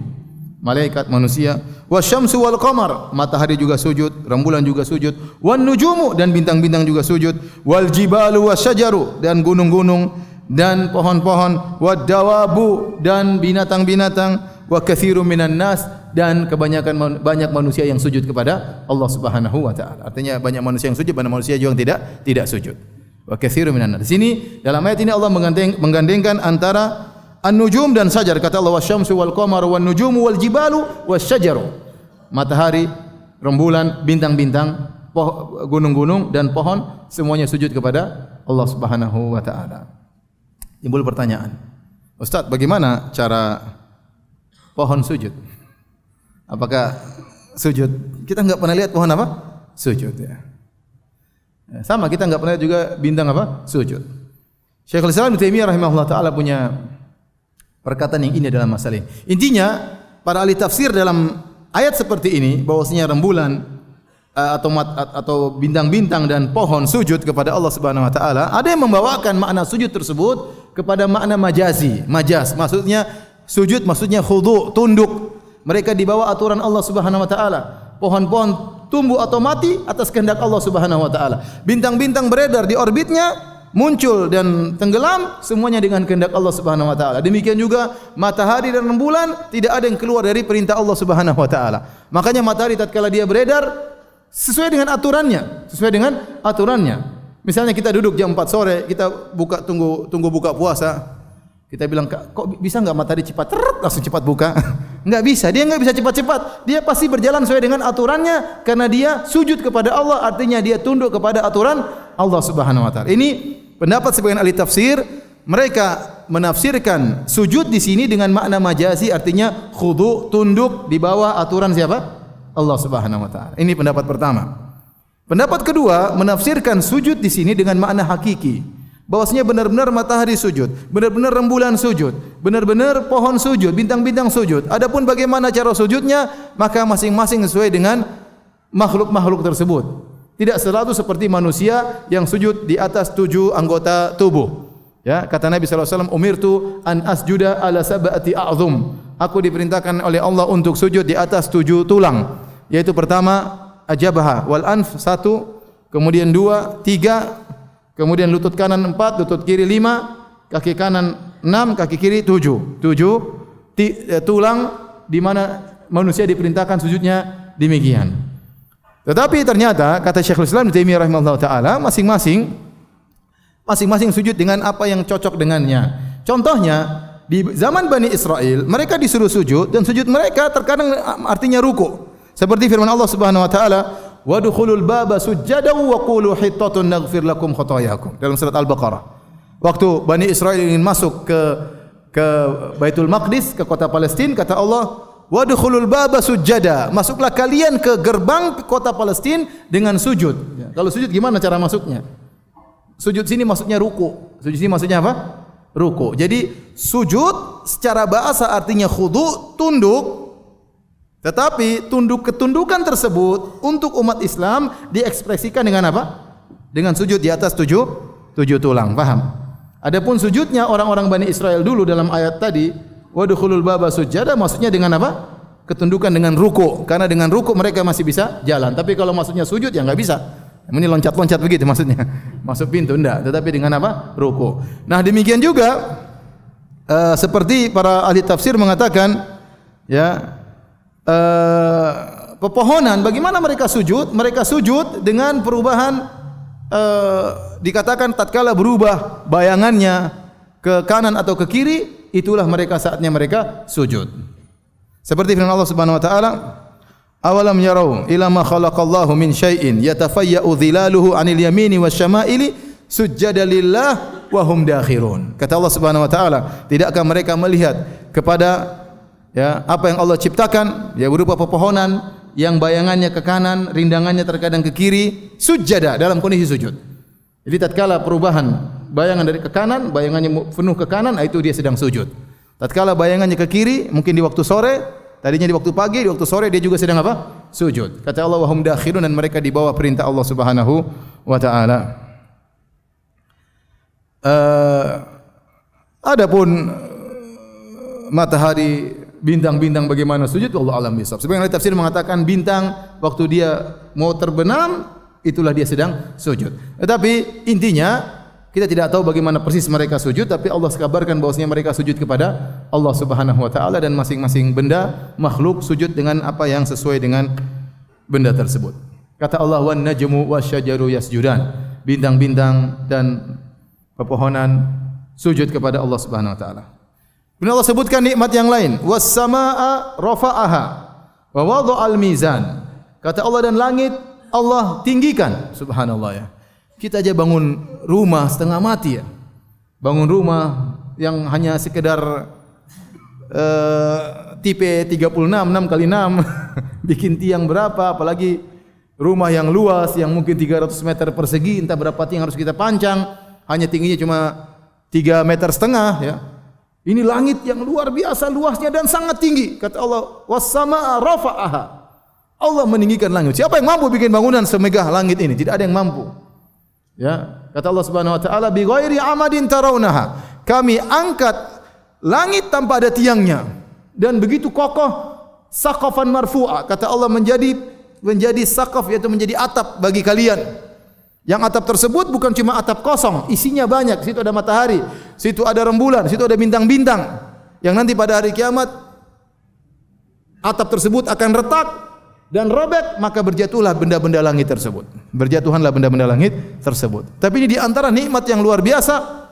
malaikat, manusia. Wa wasyamsu wal qamar, matahari juga sujud, rembulan juga sujud, wan nujumu, dan bintang-bintang juga sujud, wal jibalu wasyajaru, dan gunung-gunung dan pohon-pohon, wad dawabu, dan binatang-binatang, wa katsirun minan nas, dan banyak manusia yang sujud kepada Allah Subhanahu wa taala. Artinya banyak manusia yang sujud, banyak manusia juga yang tidak sujud. Wa katsirun minan nas. Di sini dalam ayat ini Allah menggandengkan antara an-nujum dan syajar. Kata Allah wasyamsu wal qamaru wan nujumu wal jibalu wasyajaru. Matahari, rembulan, bintang-bintang, gunung-gunung dan pohon semuanya sujud kepada Allah Subhanahu wa taala. Timbul pertanyaan, Ustaz, bagaimana cara pohon sujud? Apakah sujud? Kita enggak pernah lihat pohon apa? Sujud ya. Sama kita enggak pernah lihat juga bintang apa? Sujud. Syekhul Islam Ibnu Taimiyah rahimahullah taala punya perkataan yang indah dalam masalah ini. Intinya para ahli tafsir dalam ayat seperti ini bahwasanya rembulan atau bintang-bintang dan pohon sujud kepada Allah Subhanahu wa taala, ada yang membawakan makna sujud tersebut kepada makna majazi. Majaz maksudnya sujud, maksudnya khudu', tunduk. Mereka di bawah aturan Allah Subhanahu wa taala. Pohon-pohon tumbuh atau mati atas kehendak Allah Subhanahu wa taala. Bintang-bintang beredar di orbitnya, muncul dan tenggelam semuanya dengan kehendak Allah Subhanahu wa taala. Demikian juga matahari dan rembulan tidak ada yang keluar dari perintah Allah Subhanahu wa taala. Makanya matahari tatkala dia beredar sesuai dengan aturannya. Misalnya kita duduk jam 4 sore, kita tunggu buka puasa. Kita bilang, kok bisa enggak matahari cepat langsung cepat buka? Enggak bisa, dia enggak bisa cepat-cepat. Dia pasti berjalan sesuai dengan aturannya karena dia sujud kepada Allah, artinya dia tunduk kepada aturan Allah Subhanahu wa taala. Ini pendapat sebagian ahli tafsir, mereka menafsirkan sujud di sini dengan makna majazi, artinya khudu', tunduk di bawah aturan siapa? Allah Subhanahu wa taala. Ini pendapat pertama. Pendapat kedua menafsirkan sujud di sini dengan makna hakiki. Bahwasanya benar-benar matahari sujud, benar-benar rembulan sujud, benar-benar pohon sujud, bintang-bintang sujud. Adapun bagaimana cara sujudnya, maka masing-masing sesuai dengan makhluk-makhluk tersebut. Tidak selalu seperti manusia yang sujud di atas 7 anggota tubuh. Ya, kata Nabi sallallahu alaihi wasallam, "Umirtu an asjuda ala sab'ati a'zum." Aku diperintahkan oleh Allah untuk sujud di atas 7 tulang. Yaitu pertama ajabah wal anf 1, kemudian 2, 3, kemudian lutut kanan 4, lutut kiri 5, kaki kanan 6, kaki kiri 7. 7 tulang di mana manusia diperintahkan sujudnya demikian. Tetapi ternyata kata Syekhul Islam Ibnu Taimiyah rahimahullah taala, masing-masing sujud dengan apa yang cocok dengannya. Contohnya di zaman Bani Israel, mereka disuruh sujud dan sujud mereka terkadang artinya ruku. Seperti firman Allah Subhanahu wa taala, "Wadkhulul baba sujjadan wa qulu hittatun naghfir lakum khotoyakum." Dalam surat Al-Baqarah. Waktu Bani Israel ingin masuk ke Baitul Maqdis, ke kota Palestina, kata Allah, "Wadkhulul baba sujjada." Masuklah kalian ke gerbang kota Palestina dengan sujud. Ya. Kalau sujud gimana cara masuknya? Sujud sini maksudnya ruku. Sujud sini maksudnya apa? Ruku. Jadi sujud secara bahasa artinya khudu', tunduk. Tetapi ketundukan tersebut untuk umat Islam diekspresikan dengan apa? Dengan sujud di atas 7 tulang. Paham? Adapun sujudnya orang-orang Bani Israel dulu dalam ayat tadi, wadkhulul baba sujada, maksudnya dengan apa? Ketundukan dengan ruku. Karena dengan ruku mereka masih bisa jalan. Tapi kalau maksudnya sujud ya enggak bisa. Ini loncat-loncat begitu maksudnya. Masuk pintu enggak, tetapi dengan apa? Ruku. Nah, demikian juga seperti para ahli tafsir mengatakan, ya, pepohonan, bagaimana mereka sujud? Mereka sujud dengan perubahan, dikatakan tatkala berubah bayangannya ke kanan atau ke kiri, itulah mereka saatnya mereka sujud. Seperti firman Allah Subhanahu wa taala, "Awalam yarau ila ma khalaqallahu min syai'in yatafayya'u dhilaluhu 'anil yamini wasyama'ili sujjada lillah wa hum dakhirun." Kata Allah Subhanahu wa taala, tidakkah mereka melihat kepada, ya, apa yang Allah ciptakan, ya, berupa pepohonan yang bayangannya ke kanan, rindangannya terkadang ke kiri, sujada, dalam kondisi sujud. Jadi tatkala perubahan bayangan dari ke kanan, bayangannya penuh ke kanan, itu dia sedang sujud. Tatkala bayangannya ke kiri, mungkin di waktu sore, tadinya di waktu pagi, di waktu sore dia juga sedang apa? Sujud. Kata Allah, wa hum dakhirun, dan mereka di bawah perintah Allah Subhanahu wa taala. Adapun matahari, bintang-bintang bagaimana sujud, wallahu alam bisawab. Sebagian ahli tafsir mengatakan bintang waktu dia mau terbenam itulah dia sedang sujud. Tetapi intinya kita tidak tahu bagaimana persis mereka sujud, tapi Allah kabarkan bahwasanya mereka sujud kepada Allah Subhanahu wa taala dan masing-masing benda makhluk sujud dengan apa yang sesuai dengan benda tersebut. Kata Allah, wan najmu wasyajaru yasjudan. Bintang-bintang dan pepohonan sujud kepada Allah Subhanahu wa taala. Kemudian Allah sebutkan nikmat yang lain, was samaa rafa'aha wa wada'al mizan. Kata Allah, dan langit Allah tinggikan. Subhanallah ya. Kita aja bangun rumah setengah mati ya. Bangun rumah yang hanya sekedar tipe 36 6 kali 6 bikin tiang berapa, apalagi rumah yang luas yang mungkin 300 meter persegi, entah berapa tiang harus kita pancang, hanya tingginya cuma 3,5 meter ya. Ini langit yang luar biasa luasnya dan sangat tinggi. Kata Allah, was samaa rafa'aha. Allah meninggikan langit. Siapa yang mampu bikin bangunan semegah langit ini? Tidak ada yang mampu. Ya, kata Allah Subhanahu wa taala, bi ghairi amadin tarawunaha. Kami angkat langit tanpa ada tiangnya dan begitu kokoh, saqafan marfu'a. Kata Allah, menjadi saqaf, yaitu menjadi atap bagi kalian. Yang atap tersebut bukan cuma atap kosong, isinya banyak. Situ ada matahari, situ ada rembulan, situ ada bintang-bintang. Yang nanti pada hari kiamat atap tersebut akan retak dan robek, maka berjatuhlah benda-benda langit tersebut. Berjatuhanlah benda-benda langit tersebut. Tapi ini di antara nikmat yang luar biasa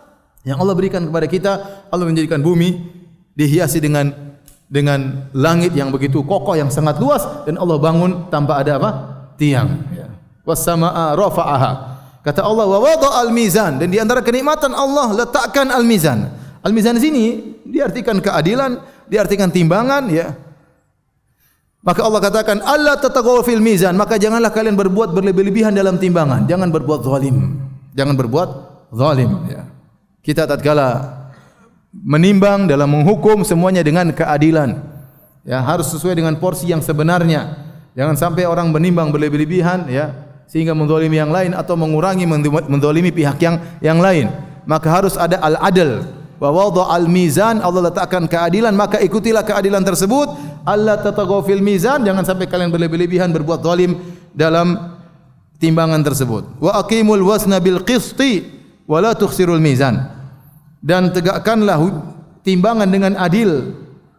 yang Allah berikan kepada kita. Allah menjadikan bumi dihiasi dengan langit yang begitu kokoh, yang sangat luas, dan Allah bangun tanpa ada apa? Tiang. Ya. Was samaa rafa'aha. Kata Allah, wa wada'al mizan, dan di antara kenikmatan Allah letakkan al-mizan. Al-mizan di sini diartikan keadilan, diartikan timbangan ya. Maka Allah katakan, alla tatagaw fil mizan, maka janganlah kalian berbuat berlebih-lebihan dalam timbangan, jangan berbuat zalim. Jangan berbuat zalim ya. Kita tatkala menimbang dalam menghukum semuanya dengan keadilan. Ya, harus sesuai dengan porsi yang sebenarnya. Jangan sampai orang menimbang berlebih-lebihan ya, sehingga menzalimi yang lain atau mengurangi menzalimi pihak yang lain. Maka harus ada al-adl. Wa wada'al mizan, Allah letakkan keadilan, maka ikutilah keadilan tersebut. Allah tatagaw fil mizan, jangan sampai kalian berlebih-lebihan berbuat zalim dalam timbangan tersebut. Wa aqimul wazna bil qisti wa la tukhsirul mizan. Dan tegakkanlah timbangan dengan adil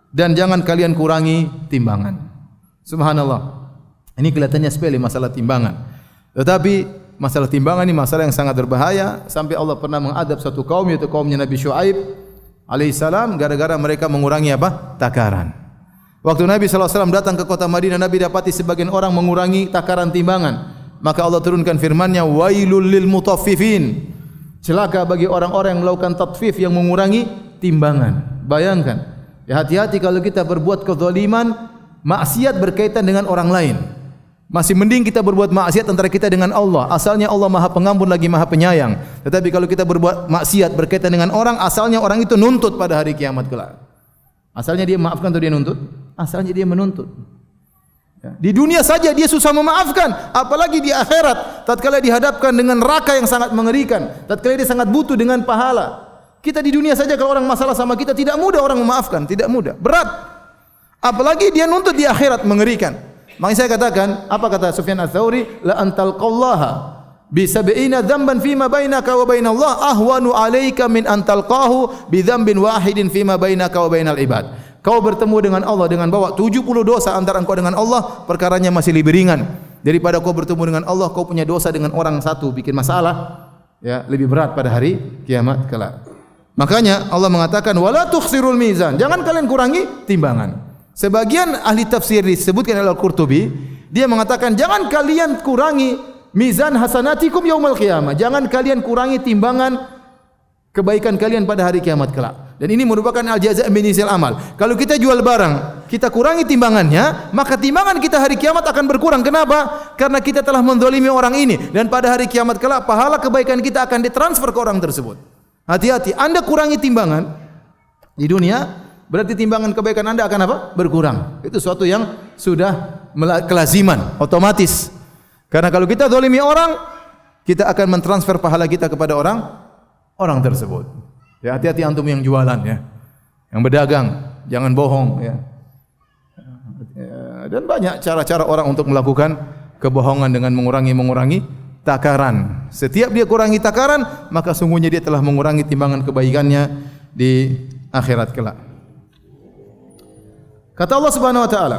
dan jangan kalian kurangi timbangan. Subhanallah. Ini kelihatannya sepele masalah timbangan. Tetapi masalah timbangan ini masalah yang sangat berbahaya, sampai Allah pernah mengadab satu kaum, yaitu kaumnya Nabi Syuaib alaihissalam, gara-gara mereka mengurangi apa? Takaran. Waktu Nabi SAW datang ke kota Madinah, Nabi dapati sebagian orang mengurangi takaran timbangan. Maka Allah turunkan firman-Nya, wailul lil mutaffifin. Celaka bagi orang-orang yang melakukan tatfif, yang mengurangi timbangan. Bayangkan, ya, hati-hati kalau kita berbuat kezaliman, maksiat berkaitan dengan orang lain. Masih mending kita berbuat maksiat antara kita dengan Allah. Asalnya Allah Maha Pengampun lagi Maha Penyayang. Tetapi kalau kita berbuat maksiat berkaitan dengan orang, asalnya orang itu nuntut pada hari kiamat kelak. Asalnya dia maafkan atau dia nuntut? Asalnya dia menuntut. Ya. Di dunia saja dia susah memaafkan, apalagi di akhirat tatkala dihadapkan dengan neraka yang sangat mengerikan, tatkala dia sangat butuh dengan pahala. Kita di dunia saja kalau orang masalah sama kita tidak mudah orang memaafkan, tidak mudah, berat. Apalagi dia nuntut di akhirat, mengerikan. Makanya saya katakan, apa kata Sufyan Ats-Tsauri? La antal qallaha bi sab'ina dzamban fima bainaka wa bainallah ahwanu 'alaika min antal qahu bi dzambin wahidin fima bainaka wa bainal ibad. Kau bertemu dengan Allah dengan bawa 70 dosa antara engkau dengan Allah, perkaranya masih lebih ringan daripada kau bertemu dengan Allah kau punya dosa dengan orang satu bikin masalah, ya, lebih berat pada hari kiamat kelak. Makanya Allah mengatakan wala tukhsirul mizan, jangan kalian kurangi timbangan. Sebagian ahli tafsir disebutkan oleh Al-Qurtubi, dia mengatakan jangan kalian kurangi mizan hasanatikum yaumal qiyamah, jangan kalian kurangi timbangan kebaikan kalian pada hari kiamat kelak. Dan ini merupakan al-jazaa' min jinsil amal. Kalau kita jual barang, kita kurangi timbangannya, maka timbangan kita hari kiamat akan berkurang. Kenapa? Karena kita telah menzalimi orang ini, dan pada hari kiamat kelak pahala kebaikan kita akan ditransfer ke orang tersebut. Hati-hati, Anda kurangi timbangan di dunia, berarti timbangan kebaikan Anda akan apa? Berkurang. Itu suatu yang sudah kelaziman, otomatis. Karena kalau kita zalimi orang, kita akan mentransfer pahala kita kepada orang tersebut. Ya, hati-hati antum yang jualan ya, yang berdagang, jangan bohong ya. Dan banyak cara-cara orang untuk melakukan kebohongan dengan mengurangi takaran. Setiap dia kurangi takaran, maka sungguhnya dia telah mengurangi timbangan kebaikannya di akhirat kelak. Kata Allah Subhanahu wa taala,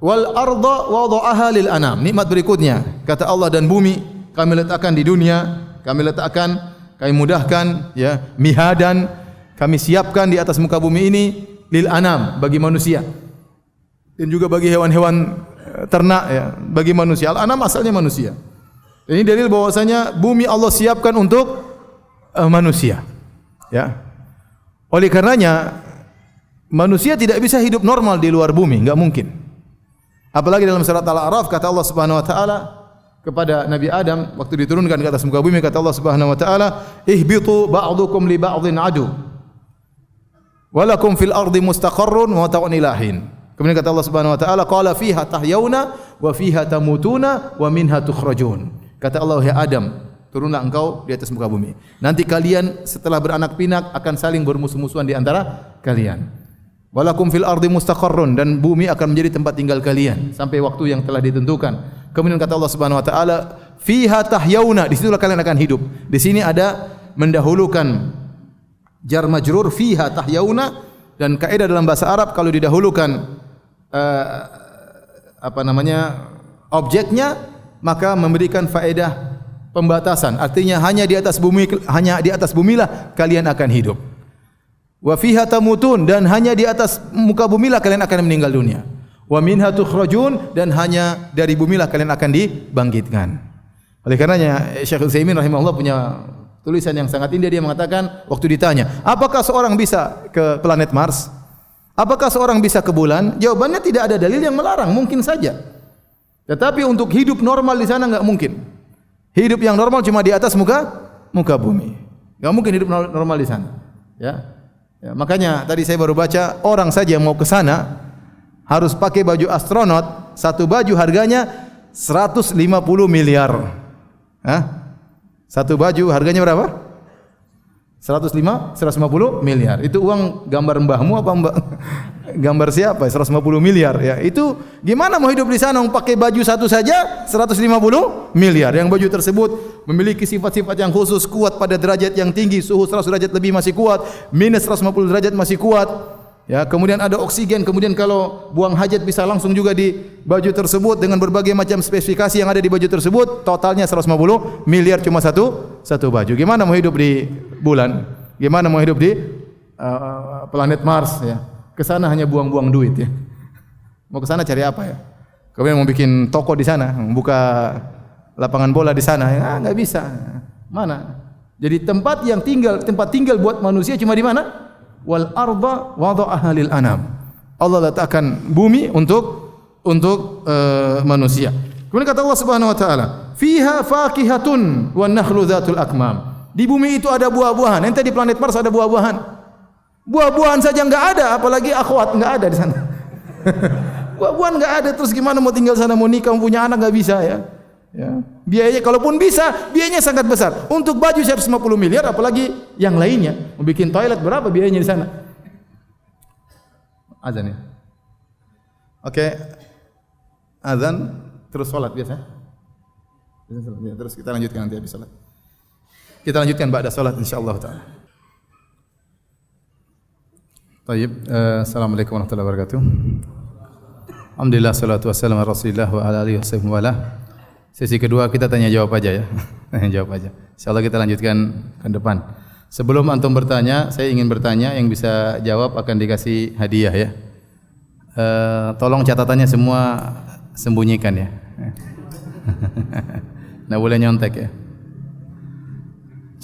"Wal arda wada'aha lil anam." Nikmat berikutnya, kata Allah, dan bumi kami letakkan di dunia, kami mudahkan ya, mihadan, kami siapkan di atas muka bumi ini lil anam, bagi manusia. Dan juga bagi hewan-hewan ternak ya, bagi manusia. Al-anam asalnya manusia. Ini dalil bahwasanya bumi Allah siapkan untuk manusia. Ya. Oleh karenanya manusia tidak bisa hidup normal di luar bumi, enggak mungkin. Apalagi dalam surat Al-A'raf kata Allah Subhanahu wa taala kepada Nabi Adam waktu diturunkan ke atas muka bumi, kata Allah Subhanahu wa taala, "Ihbitu ba'dukum li ba'dhin adu. Walakum fil ardi mustaqarrun wa mata'un ilahin." Kemudian kata Allah Subhanahu wa taala, "Qala fiha tahyauna wa fiha tamutuna wa minha tukhrajun." Kata Allah, "Wahai Adam, turunlah engkau di atas muka bumi. Nanti kalian setelah beranak pinak akan saling bermusuh-musuhan di antara kalian. Walakum fil ardi mustaqarrun, dan bumi akan menjadi tempat tinggal kalian sampai waktu yang telah ditentukan." Kemudian kata Allah Subhanahu wa taala, "Fiha tahyauna," di situlah kalian akan hidup. Di sini ada mendahulukan jar majrur fiha tahyauna, dan kaidah dalam bahasa Arab kalau didahulukan objeknya maka memberikan faedah pembatasan. Artinya hanya di atas bumilah kalian akan hidup. Wa fiha tamutun, dan hanya di atas muka bumilah kalian akan meninggal dunia. Wa minha tukhrajun, dan hanya dari bumilah kalian akan dibangkitkan. Oleh karenanya Syekh Utsaimin rahimahullah punya tulisan yang sangat indah. Dia mengatakan waktu ditanya, apakah seorang bisa ke planet Mars? Apakah seorang bisa ke bulan? Jawabannya tidak ada dalil yang melarang, mungkin saja. Tetapi untuk hidup normal di sana enggak mungkin. Hidup yang normal cuma di atas muka bumi. Enggak mungkin hidup normal di sana. Ya, makanya tadi saya baru baca, orang saja yang mau ke sana harus pakai baju astronot, satu baju harganya 150 miliar. Satu baju harganya berapa? 150 miliar. Itu uang gambar mbahmu apa gambar siapa? 150 miliar ya. Itu gimana mau hidup di sana pakai baju satu saja 150 miliar. Yang baju tersebut memiliki sifat-sifat yang khusus, kuat pada derajat yang tinggi, suhu 100 derajat lebih masih kuat, minus 150 derajat masih kuat. Ya, kemudian ada oksigen, kemudian kalau buang hajat bisa langsung juga di baju tersebut dengan berbagai macam spesifikasi yang ada di baju tersebut. Totalnya 150 miliar cuma satu baju. Gimana mau hidup di bulan? Gimana mau hidup di planet Mars ya? Kesana hanya buang-buang duit ya. Mau ke sana cari apa ya? Kemudian mau bikin toko di sana, buka lapangan bola di sana, ya nggak bisa. Mana? Jadi tempat tinggal buat manusia cuma di mana? Wal arda wada'aha lil anam. Allah letakkan bumi untuk manusia. Kemudian kata Allah Subhanahu wa taala, "Fiha fakihatun wan nakhlu dzatul akmam." Di bumi itu ada buah-buahan. Ente di planet Mars ada buah-buahan. Buah-buahan saja enggak ada, apalagi akhwat enggak ada di sana. Buah-buahan enggak ada, terus gimana mau tinggal sana, mau nikah, mau punya anak enggak bisa ya. Ya. Biayanya kalaupun bisa, biayanya sangat besar. Untuk baju 150 miliar apalagi yang lainnya. Mau bikin toilet berapa biayanya di sana? Azan ya. Oke. Azan terus salat biasa. Terus kita lanjutkan nanti habis salat. Kita lanjutkan ba'da salat insyaallah taala. Baik, assalamualaikum warahmatullahi wabarakatuh. Alhamdulillah salatu wassalamu ala Rasulillah wa ala alihi wasallam. Sesi kedua kita tanya jawab aja ya. Tanya jawab aja. Insyaallah kita lanjutkan ke depan. Sebelum antum bertanya, saya ingin bertanya, yang bisa jawab akan dikasih hadiah ya. Tolong catatannya semua sembunyikan ya. Nggak boleh nyontek ya.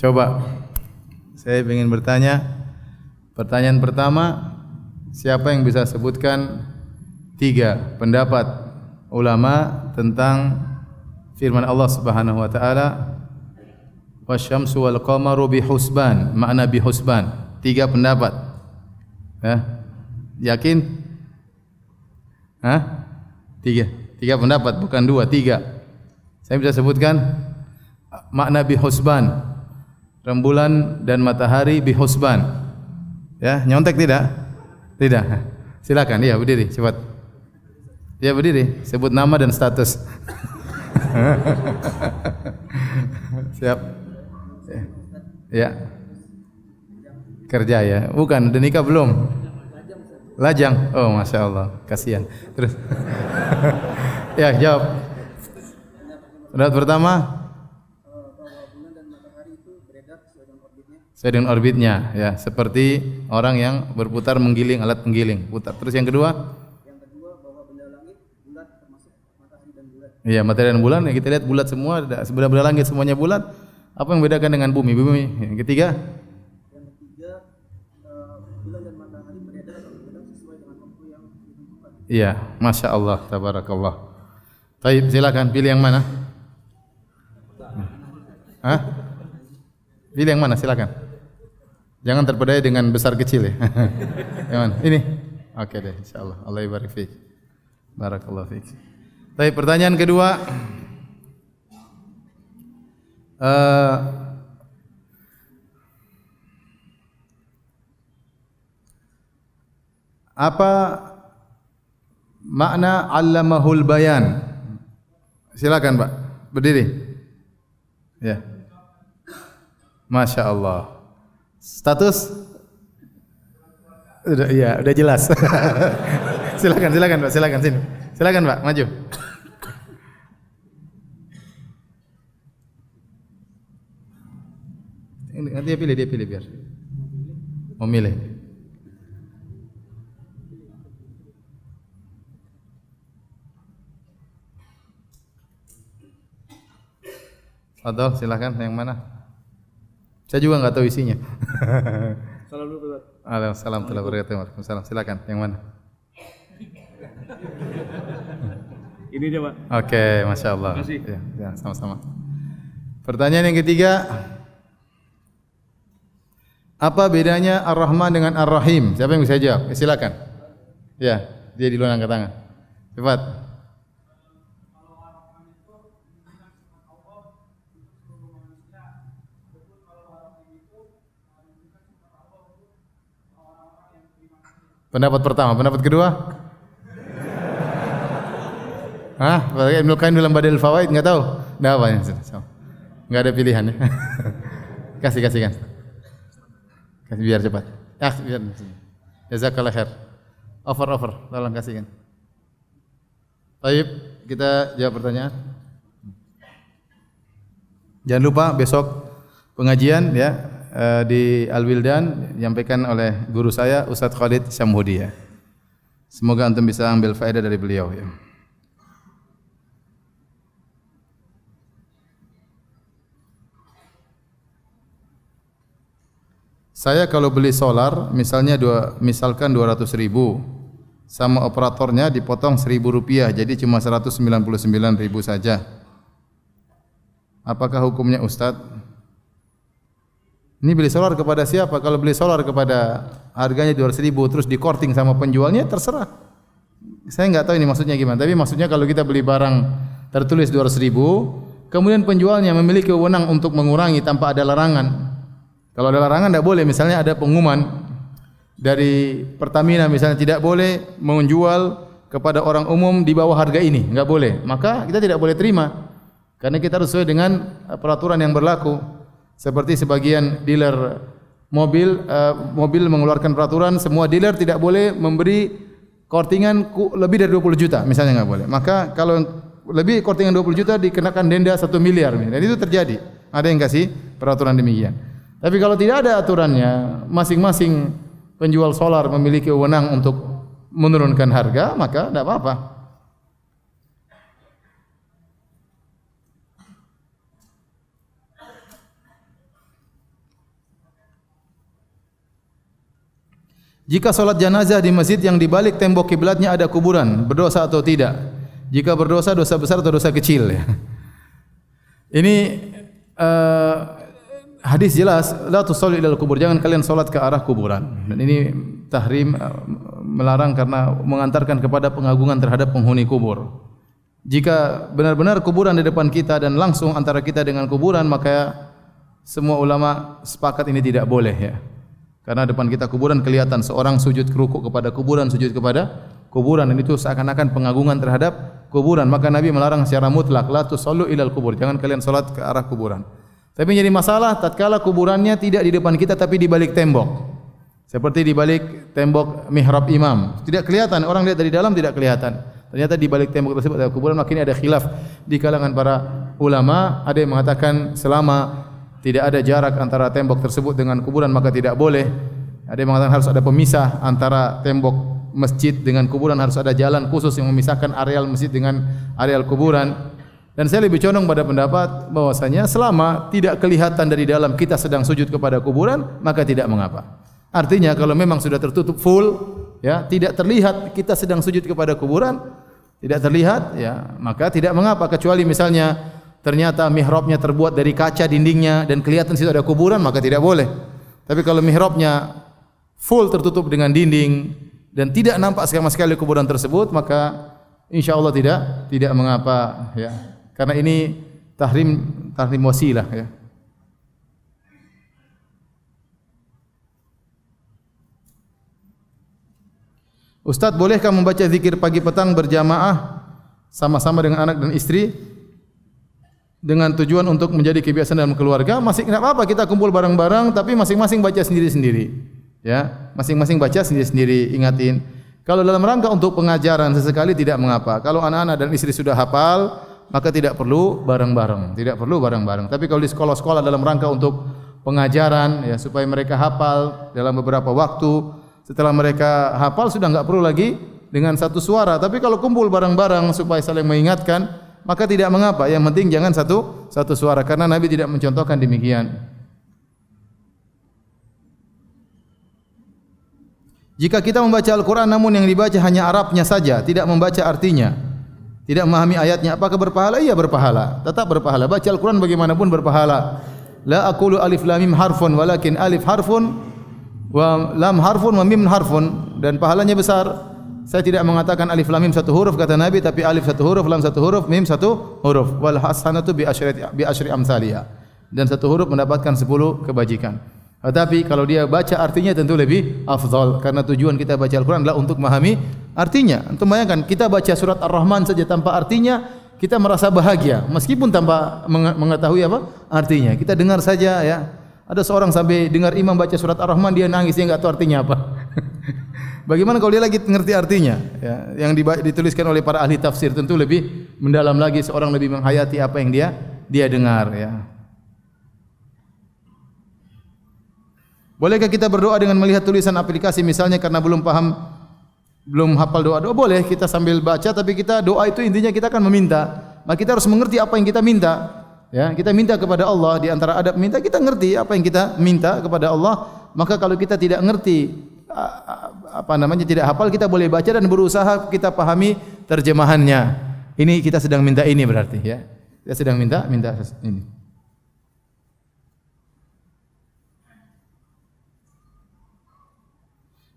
Coba, saya ingin bertanya. Pertanyaan pertama, siapa yang bisa sebutkan 3 pendapat ulama tentang firman Allah Subhanahu wa taala, "Wasyamsu wal qamaru bihusban." Makna bihusban. 3 pendapat. Ya. Yakin? 3 pendapat, bukan 2, 3. Saya bisa sebutkan makna bihusban. Rembulan dan matahari bihusban. Ya, nyontek tidak? Tidak. Silakan, iya berdiri cepat. Ya berdiri, sebut nama dan status. Siap. Ya. Kerja ya. Bukan, udah nikah belum? Lajang. Oh, masya Allah. Kasihan. Terus. Ya, jawab. Pendapat pertama. Sesuai dengan orbitnya, ya. Seperti orang yang berputar menggiling alat penggiling. Putar. Terus yang kedua? Bahwa benda langit bulat termasuk matahari dan bulan. Iya, matahari dan bulan. Ya, kita lihat bulat semua. Benda-benda langit semuanya bulat. Apa yang membedakan dengan bumi? Bumi. Yang ketiga? Bulan dan matahari beredar atau bergerak sesuai dengan waktu yang ditentukan. Iya, masya Allah, tabarakallah. Baik, silakan pilih yang mana? Hah? Pilih yang mana? Silakan. Jangan terpedaya dengan besar kecil ya. Yang mana? Ini. Oke deh, insyaallah. Allah barik fiik. Barakallahu fiik. Baik, pertanyaan kedua. Apa makna 'allamahul bayan? Silakan, Pak. Berdiri. Ya. Masya Allah. Status? Udah jelas. Silakan Pak, silakan sini. Silakan Pak, maju. Nanti dia pilih biar. Memilih. Atau silakan yang mana? Saya juga nggak tahu isinya. Salam dulu, Pak. Waalaikumsalam warahmatullahi wabarakatuh. Silakan yang mana? Ini dia, Pak. Oke, masya Allah. Terima kasih. Ya, sama-sama. Pertanyaan yang ketiga, apa bedanya Ar-Rahman dengan Ar-Rahim? Siapa yang bisa jawab? Silakan. Ya, dia di luar angkat tangan. Cepat. Pendapat pertama, pendapat kedua? Hah? Ibnu Qayyim dalam Badil Fawaid enggak tahu? Enggak apa ya? Enggak ada pilihan ya. Kasihkan. Kasih biar cepat. Biar. Jazakallahu khair. Over. Tolong kasihkan. Baik, kita jawab pertanyaan. Jangan lupa besok pengajian ya. Di Al-Wildan disampaikan oleh guru saya Ustaz Khalid Syamhudi ya. Semoga antum bisa ambil faedah dari beliau ya. Saya kalau beli solar misalkan 200.000 sama operatornya dipotong Rp1.000 jadi cuma 199.000 saja. Apakah hukumnya Ustadz? Ini beli solar kepada siapa? Kalau beli solar kepada harganya 200.000 terus di-korting sama penjualnya terserah. Saya enggak tahu ini maksudnya gimana, tapi maksudnya kalau kita beli barang tertulis 200.000, kemudian penjualnya memiliki wewenang untuk mengurangi tanpa ada larangan. Kalau ada larangan enggak boleh, misalnya ada pengumuman dari Pertamina misalnya tidak boleh menjual kepada orang umum di bawah harga ini, enggak boleh. Maka kita tidak boleh terima. Karena kita harus sesuai dengan peraturan yang berlaku. Seperti sebagian dealer mobil mengeluarkan peraturan semua dealer tidak boleh memberi kortingan lebih dari 20 juta misalnya, enggak boleh. Maka kalau lebih kortingan 20 juta dikenakan denda 1 miliar. Dan itu terjadi. Ada yang kasih peraturan demikian. Tapi kalau tidak ada aturannya, masing-masing penjual solar memiliki wewenang untuk menurunkan harga, maka tidak apa-apa. Jika solat jenazah di masjid yang di balik tembok kiblatnya ada kuburan, berdosa atau tidak? Jika berdosa, dosa besar atau dosa kecil? Ya. Ini hadis jelas, la tusallu ilal kubur, jangan kalian solat ke arah kuburan. Dan ini tahrim, melarang karena mengantarkan kepada pengagungan terhadap penghuni kubur. Jika benar-benar kuburan di depan kita dan langsung antara kita dengan kuburan, maka semua ulama sepakat ini tidak boleh ya. Karena depan kita kuburan kelihatan seorang sujud rukuk kepada kuburan, sujud kepada kuburan, dan itu seakan-akan pengagungan terhadap kuburan. Maka Nabi melarang secara mutlak, la tusallu ilal kubur, jangan kalian salat ke arah kuburan. Tapi jadi masalah tatkala kuburannya tidak di depan kita tapi di balik tembok. Seperti di balik tembok mihrab imam. Tidak kelihatan, orang lihat dari dalam tidak kelihatan. Ternyata di balik tembok tersebut ada kuburan. Makanya ada khilaf di kalangan para ulama. Ada yang mengatakan selama tidak ada jarak antara tembok tersebut dengan kuburan maka tidak boleh. Ada yang mengatakan harus ada pemisah antara tembok masjid dengan kuburan, harus ada jalan khusus yang memisahkan areal masjid dengan areal kuburan. Dan saya lebih condong pada pendapat bahwasanya selama tidak kelihatan dari dalam kita sedang sujud kepada kuburan maka tidak mengapa. Artinya kalau memang sudah tertutup full, ya, tidak terlihat kita sedang sujud kepada kuburan, tidak terlihat, ya, maka tidak mengapa. Kecuali misalnya ternyata mihrabnya terbuat dari kaca dindingnya dan kelihatan situ ada kuburan, maka tidak boleh. Tapi kalau mihrabnya full tertutup dengan dinding dan tidak nampak sama sekali kuburan tersebut, maka insya Allah tidak mengapa, ya. Karena ini tahrim wasilah, ya. Ustaz, bolehkah membaca zikir pagi petang berjamaah sama-sama dengan anak dan istri dengan tujuan untuk menjadi kebiasaan dalam keluarga? Masih tidak apa-apa kita kumpul bareng-bareng tapi masing-masing baca sendiri-sendiri. Ya, masing-masing baca sendiri-sendiri. Ingatin, kalau dalam rangka untuk pengajaran sesekali tidak mengapa. Kalau anak-anak dan istri sudah hafal, maka tidak perlu bareng-bareng. Tidak perlu bareng-bareng. Tapi kalau di sekolah-sekolah dalam rangka untuk pengajaran, ya, supaya mereka hafal dalam beberapa waktu, setelah mereka hafal sudah enggak perlu lagi dengan satu suara. Tapi kalau kumpul bareng-bareng supaya saling mengingatkan, maka tidak mengapa. Yang penting jangan satu suara, karena Nabi tidak mencontohkan demikian. Jika kita membaca Al-Quran namun yang dibaca hanya Arabnya saja, tidak membaca artinya, tidak memahami ayatnya, apakah berpahala? Iya, berpahala. Tetap berpahala. Baca Al-Quran bagaimanapun berpahala. La aqulu alif lam mim harfun walakin alif harfun wa lam harfun wa mim harfun, dan pahalanya besar. Saya tidak mengatakan alif lam mim satu huruf kata Nabi, tapi alif satu huruf, lam satu huruf, mim satu huruf. Wal hasanatu bi asyri amsaliyah, dan satu huruf mendapatkan 10 kebajikan. Tetapi kalau dia baca artinya tentu lebih afdal, karena tujuan kita baca Al-Quran adalah untuk memahami artinya. Antum bayangkan kita baca surat Ar-Rahman saja tanpa artinya kita merasa bahagia meskipun tanpa mengetahui apa artinya. Kita dengar saja, ya. Ada seorang sampai dengar imam baca surat Ar-Rahman dia nangis, dia enggak tahu artinya apa. Bagaimana kalau dia lagi ngerti artinya? Ya, yang dituliskan oleh para ahli tafsir tentu lebih mendalam lagi, seorang lebih menghayati apa yang dia dengar, ya. Bolehkah kita berdoa dengan melihat tulisan aplikasi misalnya karena belum hafal doa-doa? Boleh, kita sambil baca tapi kita doa itu intinya kita akan meminta. Maka kita harus mengerti apa yang kita minta. Ya, kita minta kepada Allah, di antara adab minta kita ngerti apa yang kita minta kepada Allah. Maka kalau kita tidak ngerti tidak hafal, kita boleh baca dan berusaha kita pahami terjemahannya. Ini kita sedang minta ini berarti, ya. Kita sedang minta ini.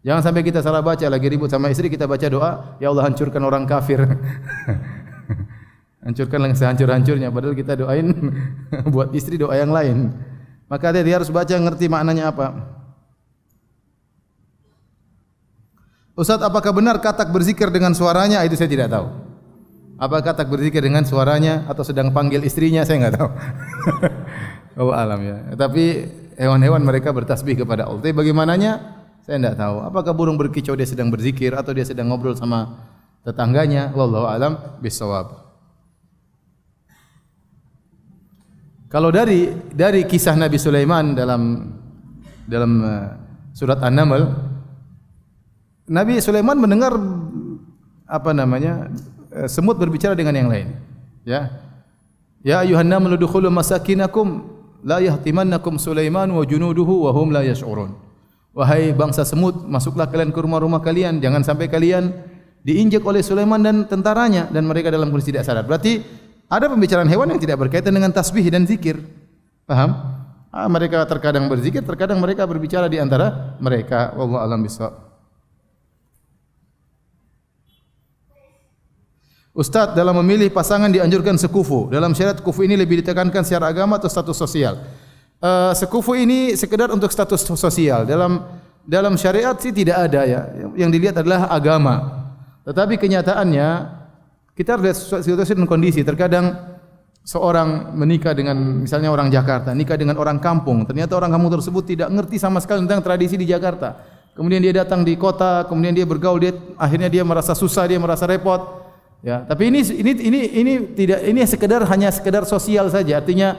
Jangan sampai kita salah baca, lagi ribut sama istri kita baca doa, ya Allah hancurkan orang kafir. Hancurkan yang sehancur-hancurnya, padahal kita doain buat istri doa yang lain. Maka dia harus baca, ngerti maknanya apa. Ustaz, apakah benar katak berzikir dengan suaranya? Itu saya tidak tahu. Apakah katak berzikir dengan suaranya atau sedang panggil istrinya, saya enggak tahu. Oh alam, ya. Tapi hewan-hewan mereka bertasbih kepada Allah. Tapi bagaimananya saya enggak tahu. Apakah burung berkicau dia sedang berzikir atau dia sedang ngobrol sama tetangganya? Wallahu alam bissawab. Kalau dari kisah Nabi Sulaiman dalam surat An-Naml, Nabi Sulaiman mendengar semut berbicara dengan yang lain. Ya. Ya ayuhan namlu dukhulu masakinakum la yahtimannakum Sulaiman wa junuduhu wa hum la yash'urun. Wahai bangsa semut, masuklah kalian ke rumah-rumah kalian, jangan sampai kalian diinjak oleh Sulaiman dan tentaranya dan mereka dalam kondisi tidak sadar. Berarti ada pembicaraan hewan yang tidak berkaitan dengan tasbih dan zikir. Paham? Mereka terkadang berzikir, terkadang mereka berbicara di antara mereka. Wallahu a'lam bishawab. Ustaz, dalam memilih pasangan dianjurkan sekufu. Dalam syariat kufu ini lebih ditekankan secara agama atau status sosial? Sekufu ini sekedar untuk status sosial. Dalam syariat sih tidak ada, ya. Yang dilihat adalah agama. Tetapi kenyataannya kita harus lihat situasi dan kondisi. Terkadang seorang menikah dengan misalnya orang Jakarta, nikah dengan orang kampung. Ternyata orang kampung tersebut tidak mengerti sama sekali tentang tradisi di Jakarta. Kemudian dia datang di kota, kemudian dia bergaul, akhirnya dia merasa susah, dia merasa repot. Ya, tapi ini tidak, ini hanya sekedar sosial saja. Artinya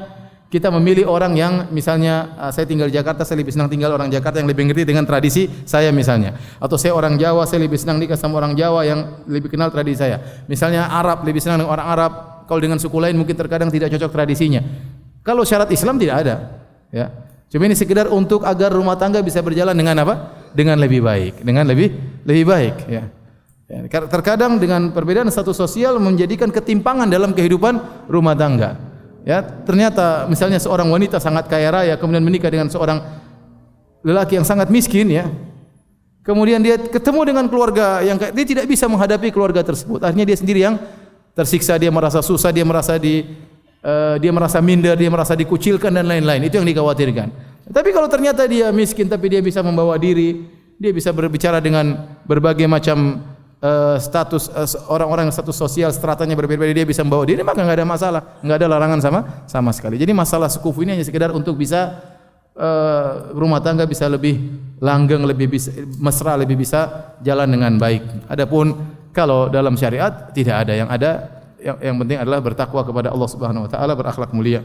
kita memilih orang yang misalnya saya tinggal di Jakarta, saya lebih senang tinggal orang Jakarta yang lebih ngerti dengan tradisi saya misalnya. Atau saya orang Jawa, saya lebih senang nikah sama orang Jawa yang lebih kenal tradisi saya. Misalnya Arab, lebih senang dengan orang Arab. Kalau dengan suku lain mungkin terkadang tidak cocok tradisinya. Kalau syarat Islam tidak ada. Ya. Cuma ini sekedar untuk agar rumah tangga bisa berjalan dengan apa? Dengan lebih baik. Dengan lebih baik. Ya. Ya. Terkadang dengan perbedaan status sosial menjadikan ketimpangan dalam kehidupan rumah tangga. Ya, ternyata misalnya seorang wanita sangat kaya raya kemudian menikah dengan seorang lelaki yang sangat miskin ya. Kemudian dia ketemu dengan keluarga yang dia tidak bisa menghadapi keluarga tersebut. Akhirnya dia sendiri yang tersiksa, dia merasa susah, dia merasa minder, dia merasa dikucilkan dan lain-lain. Itu yang dikhawatirkan. Tapi kalau ternyata dia miskin tapi dia bisa membawa diri, dia bisa berbicara dengan berbagai macam status orang-orang status sosial stratanya berbeda-beda, dia bisa membawa diri, maka enggak ada masalah, enggak ada larangan sama sekali. Jadi masalah sekufu ini hanya sekedar untuk bisa rumah tangga bisa lebih langgeng, lebih bisa mesra, lebih bisa jalan dengan baik. Adapun kalau dalam syariat tidak ada, yang penting adalah bertakwa kepada Allah Subhanahu wa taala, berakhlak mulia.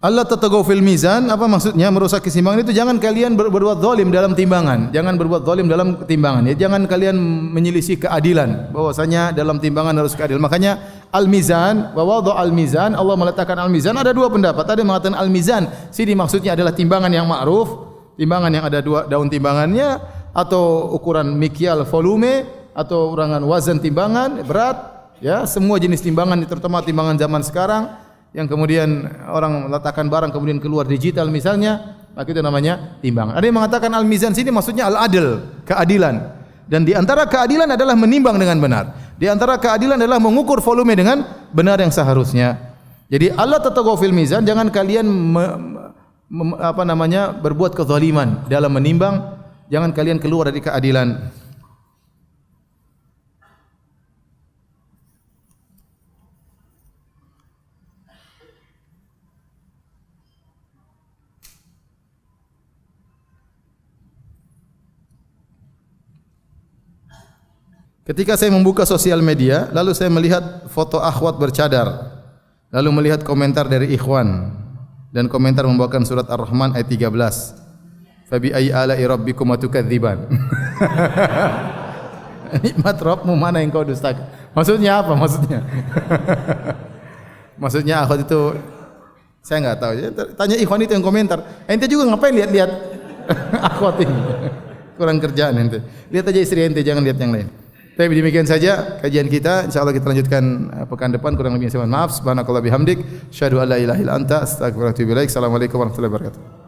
Allah tatagaw fil mizan, apa maksudnya? Merusak keseimbangan itu jangan kalian berbuat zalim dalam timbangan. Jangan berbuat zalim dalam timbangan. Ya, jangan kalian menyelisih keadilan. Bahwasanya dalam timbangan harus keadilan. Makanya al-mizan, wa wada al-mizan, Allah meletakkan al-mizan, ada dua pendapat. Ada yang mengatakan al-mizan, sini maksudnya adalah timbangan yang ma'ruf, timbangan yang ada dua daun timbangannya, atau ukuran mikyal volume, atau urangan wazan timbangan, berat, ya, semua jenis timbangan, terutama timbangan zaman sekarang yang kemudian orang meletakkan barang kemudian keluar digital misalnya, maka itu namanya timbangan. Ada yang mengatakan al-mizan sini maksudnya al-adl, keadilan. Dan di antara keadilan adalah menimbang dengan benar. Di antara keadilan adalah mengukur volume dengan benar yang seharusnya. Jadi Allah tatagaw fil mizan, jangan kalian berbuat kezaliman dalam menimbang, jangan kalian keluar dari keadilan. Ketika saya membuka sosial media, lalu saya melihat foto akhwat bercadar, lalu melihat komentar dari ikhwan, dan komentar membawakan surat Ar-Rahman ayat 13. Fabi ayyi ala'i rabbikum tukadziban. Nikmat Rabbmu mana yang kau dustakan? Maksudnya apa maksudnya? Maksudnya akhwat itu saya enggak tahu. Tanya ikhwan itu yang komentar. Ente juga ngapain lihat-lihat akhwat ini? Kurang kerjaan ente. Lihat aja istri ente, jangan lihat yang lain. Tapi demikian saja kajian kita. Insyaallah kita lanjutkan pekan depan. Kurang lebihnya saya mohon maaf. Subhanakallah bihamdik, syahadu an la ilaha illa anta, astaghfiruka wa atubu ilaik. Assalamualaikum warahmatullahi wabarakatuh.